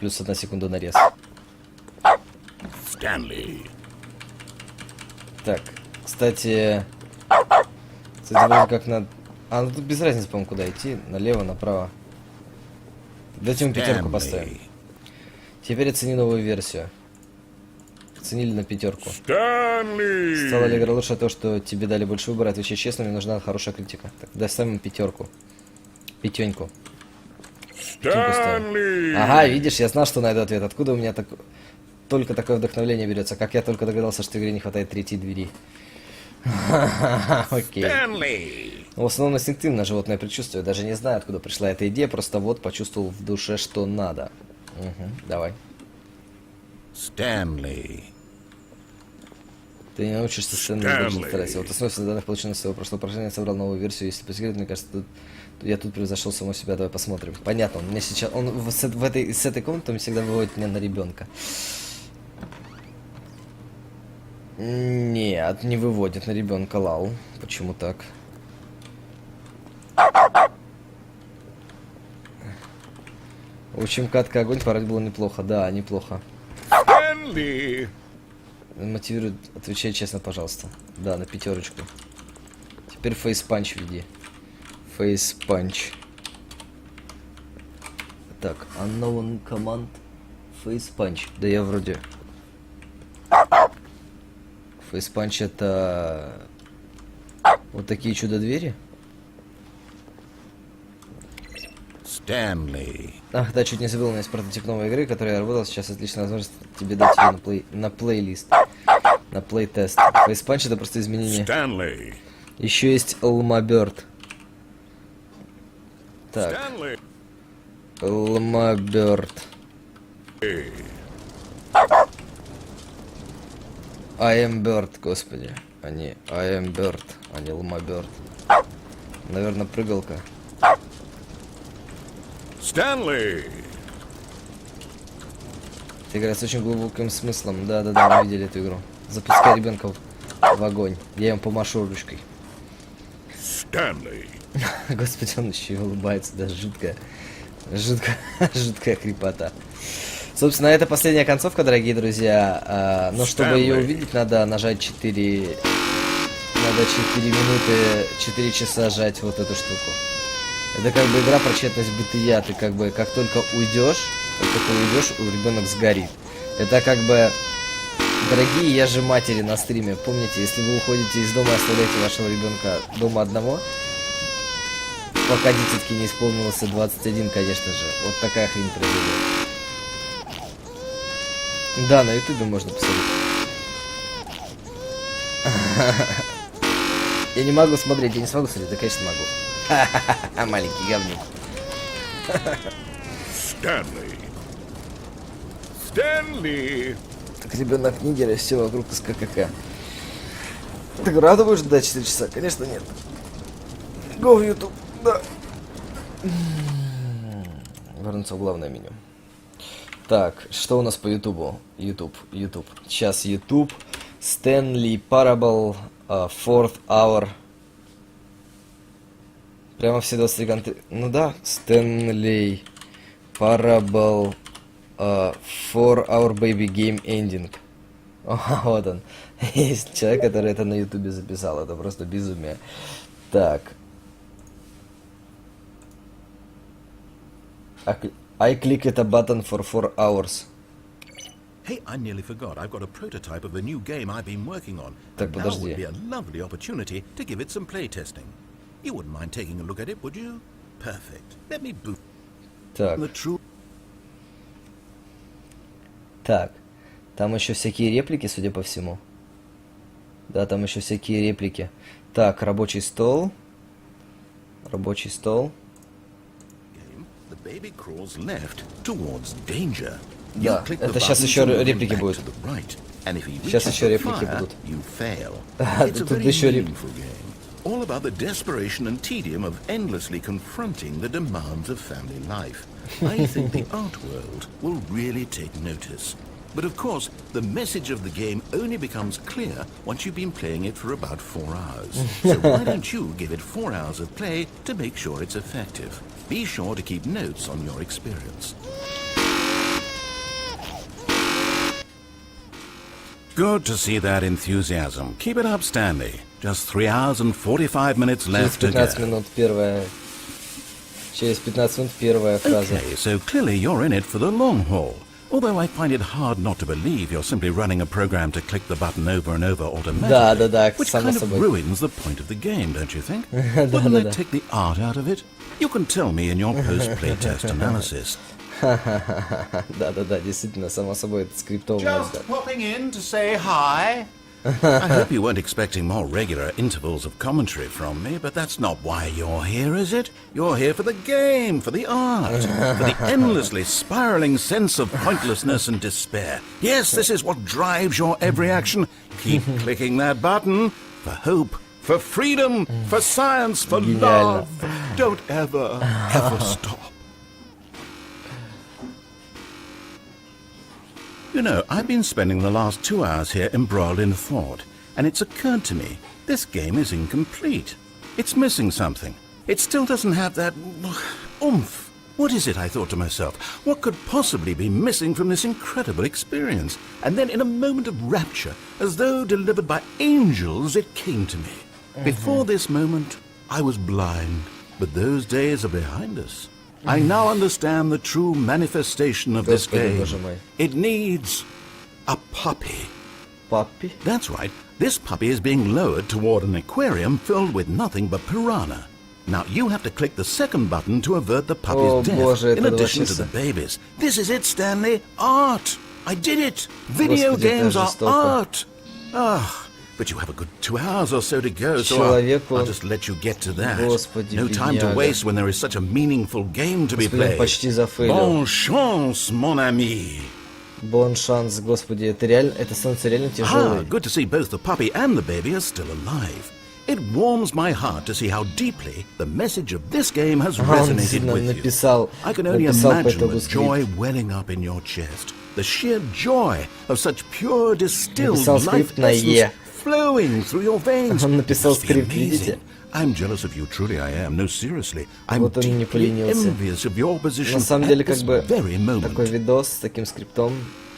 плюс 1 секунда нарез. Стэнли! Так, кстати, вроде как надо... А, ну тут без разницы, по-моему, куда идти. Налево, направо. Давайте ему пятерку поставим. Теперь оцени новую версию. Оценили на пятерку. Стэнли! Стало ли игра лучше то, что тебе дали больше выбора? Отвечай честно, мне нужна хорошая критика. Так, доставим пятерку. Пятеньку. Стэнли! Ага, видишь, я знал, что найду ответ. Откуда у меня только такое вдохновление берется? Как я только догадался, что игре не хватает третьей двери. Окей. Стэнли! В основном инстинктивно животное предчувствие. Даже не знаю, откуда пришла эта идея, просто вот почувствовал в душе, что надо. Угу, давай. Stanley. Ты не научишься Стэнли больше старайся. Вот основываясь на данных, полученных с своего прошлого упражнения, собрал новую версию. Если по секрету, мне кажется, я тут превзошел самого себя. Давай посмотрим. Понятно, он мне сейчас... Он с этой комнаты всегда выводит меня на ребенка. Нет, не выводит на ребенка, лал. Почему так? В общем, катка огонь порать было неплохо. Да, неплохо. Стэнли! Мотивирует, отвечай честно, пожалуйста. Да, на пятерочку. Теперь фейс-панч веди. Фейс-панч. Так, unknown command. Фейс-панч. Да я вроде... Фейс-панч это... Вот такие чудо-двери? Stanley. Ах, да, чуть не забыл, у меня есть прототип новой игры, которую я работал. Сейчас отличная возможность тебе дать ее на плейлист. На плей-тест. Фейс-панч это просто изменение. Стэнли! Еще есть Лмаберт. Так, Стэнли! Лмаберт. I am Bird, господи. А не I am Bird, а не Лмаберт. Наверное, прыгалка. Стэнли! Это игра с очень глубоким смыслом. Да-да-да, мы видели эту игру. Запускай ребенка в огонь. Я ему помашу ручкой. Stanley. Господи, он еще и улыбается, да, жуткая, жуткая крепота. Собственно, это последняя концовка, дорогие друзья. Но чтобы ее увидеть, надо нажать 4... Надо 4 минуты, 4 часа жать вот эту штуку. Это как бы игра про тщетность бытия. Ты как бы, как только уйдешь, ребенок сгорит. Это как бы... Дорогие я же матери на стриме, помните, если вы уходите из дома и оставляете вашего ребенка дома одного, пока дитятке не исполнился 21, конечно же, вот такая хрень произойдет. Да, на ютубе можно посмотреть. Я не могу смотреть, я не смогу смотреть, да, конечно, могу. Маленький говнюк. Stanley. Так, ребенок Нигера, все вокруг из ККК. Ты рада будешь ждать 4 часа? Конечно, нет. Go в YouTube, да. Вернуться в главное меню. Так, что у нас по Ютубу? YouTube. Сейчас YouTube. Stanley Parable, Fourth Hour. Прямо все 23 конты. Ну да, Stanley Parable, 4-hour baby game ending. О, вот он. Есть человек, который это на ютубе записал. Это просто безумие. Так. I clicked a button for 4 hours. Hey, I nearly forgot. I've got a prototype of a new game I've been working on. Так, And now подожди. would be a lovely opportunity to give it some play testing. You wouldn't mind taking a look at it, would you? Perfect. Let me boot Так. the true. Так. Там еще всякие реплики, судя по всему. Да, там еще всякие реплики. Так, рабочий стол. Рабочий стол. Game. The baby crawls left towards danger. Да, You click это the сейчас button еще to move him реплики back будут. to the right. And if he Сейчас reaches еще the реплики fire, будут. you fail. Да, It's a тут very еще реп- meaningful game. All about the desperation and tedium of endlessly confronting the demands of family life. I think the art world will really take notice. But of course, the message of the game only becomes clear once you've been playing it for about 4 hours. So why don't you give it 4 hours of play to make sure it's effective? Be sure to keep notes on your experience. Good to see that enthusiasm. Keep it up, Stanley. Just 3 hours and 45 minutes Через left to 15 go. минут первая... Через 15 минут первая фраза. Okay, so clearly you're in it for the long haul. Although I find it hard not to believe you're simply running a program to click the button over and over automatically. Да, Which само kind of собой. ruins the point of the game, don't you think? Wouldn't that take the art out of it? You can tell me in your post-play test analysis. Да, действительно, само собой, это скриптовый Just popping in to say hi. I hope you weren't expecting more regular intervals of commentary from me, but that's not why you're here, is it? You're here for the game, for the art, for the endlessly spiraling sense of pointlessness and despair. Yes, this is what drives your every action. Keep clicking that button for hope, for freedom, for science, for Geniально. love. Don't ever stop. You know, I've been spending the last 2 hours here embroiled in thought, and it's occurred to me, this game is incomplete. It's missing something. It still doesn't have that oomph. What is it, I thought to myself? What could possibly be missing from this incredible experience? And then in a moment of rapture, as though delivered by angels, it came to me. Before this moment, I was blind, but those days are behind us. I now understand the true manifestation of this Господи, game. боже мой. It needs a puppy. Паппи? That's right. This puppy is being lowered toward an aquarium filled with nothing but piranha. Now you have to click the second button to avert the puppy's О, death, боже, in это addition to вообще the babies. This is it, Stanley. Art. I did it. Video Господи, это games are жестоко. art. Ah, but you have a good 2 hours or so to go, so Человеку- I'll just let you get to that. Господи, No time to бедняга. waste when there is such a meaningful game to be Господи, он played. почти зафейлил. Bonne chance, mon ami. Бон шанс, господи, это реально, это становится реально Ah, тяжелой. good to see both the puppy and the baby are still alive. It warms my heart to see how deeply the message of this game has Он resonated действительно with you. написал I can only по imagine итогу the скрипт. joy welling up in your chest. The sheer joy of such pure distilled Написал life скрипт на essence «Е». flowing through your veins. Он написал Must be скрипт, amazing. видите? I'm jealous of you, truly I am. No, seriously. I'm Вот он не deeply поленился. envious of your position На самом деле, at как this бы, very moment. такой видос с таким скриптом,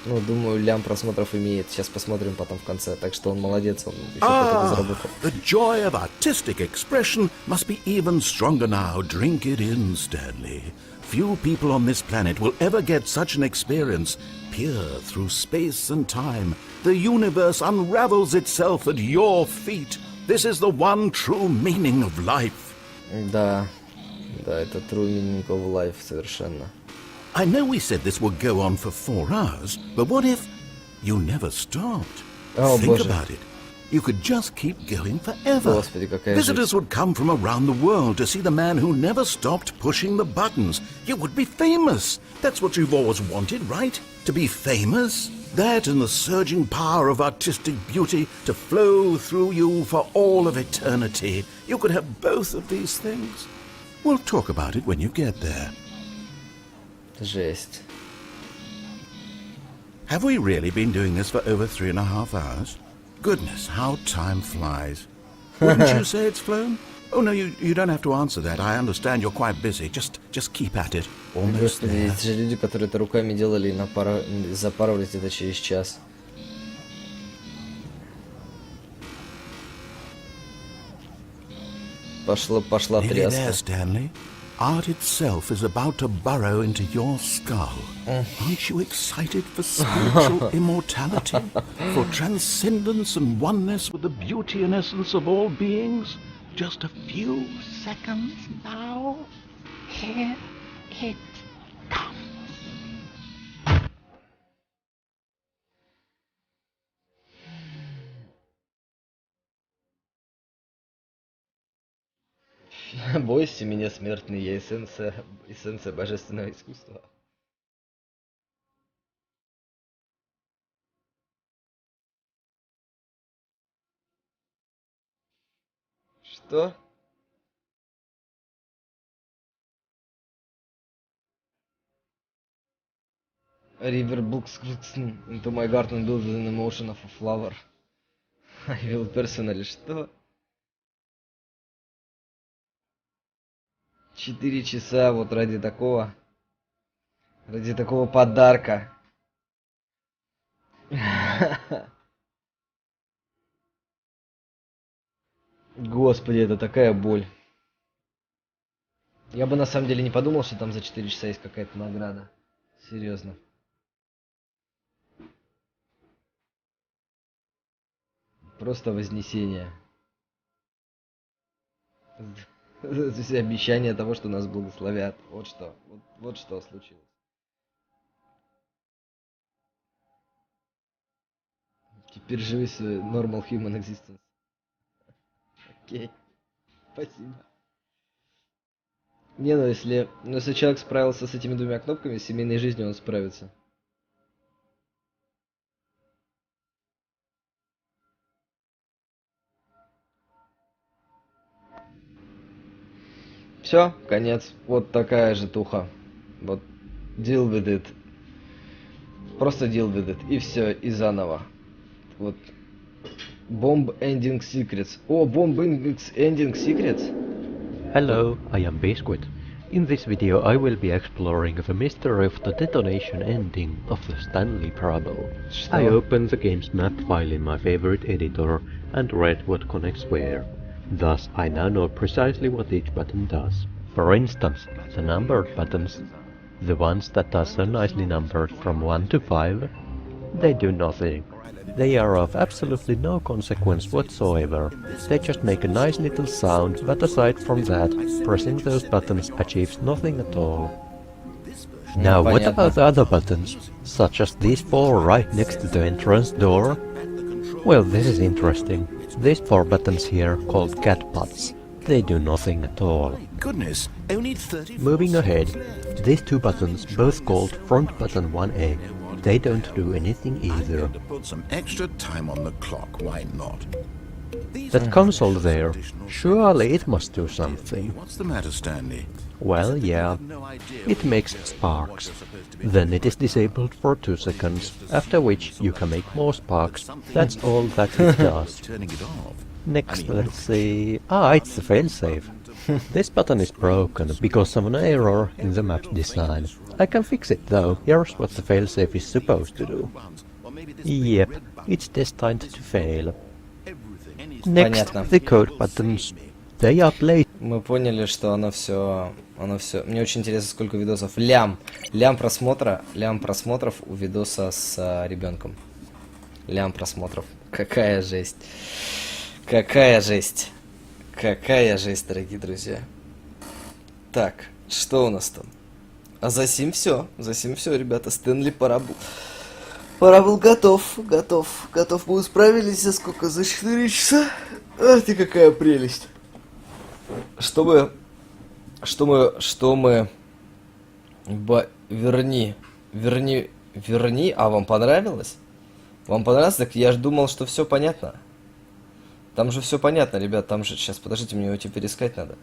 ну, думаю, лям просмотров имеет. Сейчас посмотрим потом в конце. Так что он молодец, он еще кто-то заработал. The joy of artistic expression must be even stronger now. Drink it in, Stanley. Few people on this planet will ever get such an experience. Peer through space and time. The universe unravels itself at your feet. This is the one true meaning of life. Да, да, это true meaning of life совершенно. I know we said this would go on for 4 hours, but what if you never stopped? Oh, Think Боже. about it. You could just keep going forever. Господи, какая Visitors жесть. would come from around the world to see the man who never stopped pushing the buttons. You would be famous. That's what you've always wanted, right? To be famous? That and the surging power of artistic beauty to flow through you for all of eternity. You could have both of these things. We'll talk about it when you get there. Жесть. Have we really been doing this for over 3.5 hours? Goodness, how time flies. Wouldn't you say it's flown? Oh, no, you don't have to answer that. I understand you're quite busy. Just keep at it. Almost Господи, there. есть же люди, которые это руками делали и запарывались где-то через час. Пошла Nearly there, тряска. Stanley. Art itself is about to burrow into your skull. Aren't you excited for spiritual immortality? For transcendence and oneness with the beauty and essence of all beings? Just a few seconds now. Here it comes. Бойся меня, смертный, я эссенция божественного искусства. Что? River books into my garden build an emotion of a flower. I will personally... Что? 4 часа вот ради такого подарка. Господи, это такая боль. Я бы на самом деле не подумал, что там за 4 часа есть какая-то награда. Серьезно. Просто вознесение. То есть обещание того, что нас благословят. Вот что. Вот что случилось. Теперь живи свой normal human existence. Окей. Спасибо. Не, ну если человек справился с этими 2 кнопками, с семейной жизнью он справится. Все, конец. Вот такая же туха. Вот deal with it. Просто deal with it. И все, и заново. Вот. Bomb Ending Secrets. О, Bomb Ending Secrets? Hello, I am Biscuit. In this video I will be exploring the mystery of the detonation ending of the Stanley Parable. Что? I opened the game's map file in my favorite editor and read what connects where. Thus I now know precisely what each button does. For instance, the numbered buttons, the ones that are so nicely numbered from 1 to 5, they do nothing. They are of absolutely no consequence whatsoever. They just make a nice little sound, but aside from that, pressing those buttons achieves nothing at all. Now what about the other buttons, such as these 4 right next to the entrance door? Well, this is interesting. These 4 buttons here, called cat butts, they do nothing at all. Goodness, only 30. Moving ahead, these 2 buttons, both called front button 1A, they don't do anything either. To put some extra time on the clock, why not? That console there, surely it must do something. What's the matter, Stanley? Well, yeah, it makes sparks. Then it is disabled for 2 seconds, after which you can make more sparks. That's all that it does. Turning it off. Next, let's see... Ah, it's the failsafe. This button is broken because of an error in the map design. I can fix it though. Here's what the failsafe is supposed to do. Yep, it's destined to fail. Next, Понятно. the code buttons. They are placed. Мы поняли, что оно все. Мне очень интересно, сколько видосов. Лям просмотров у видоса с ребенком. Лям просмотров. Какая жесть. Какая жесть, дорогие друзья. Так, что у нас там? А за сим все, ребята. Стэнли пора был готов. Мы справились за сколько? За 4 часа? Ах ты, какая прелесть. Что мы... Верни, а вам понравилось? Вам понравилось? Так я ж думал, что все понятно. Там же все понятно, ребят, там же... Сейчас, подождите, мне его теперь искать надо.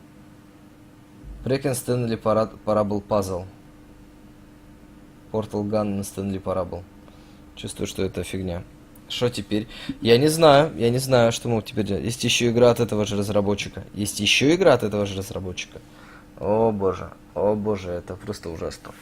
Прекен Стэнли Parable Puzzle. Portal Gun на Стэнли Parable. Чувствую, что это фигня. Что теперь? Я не знаю, что мы теперь делать. Есть еще игра от этого же разработчика. О боже, это просто ужасно.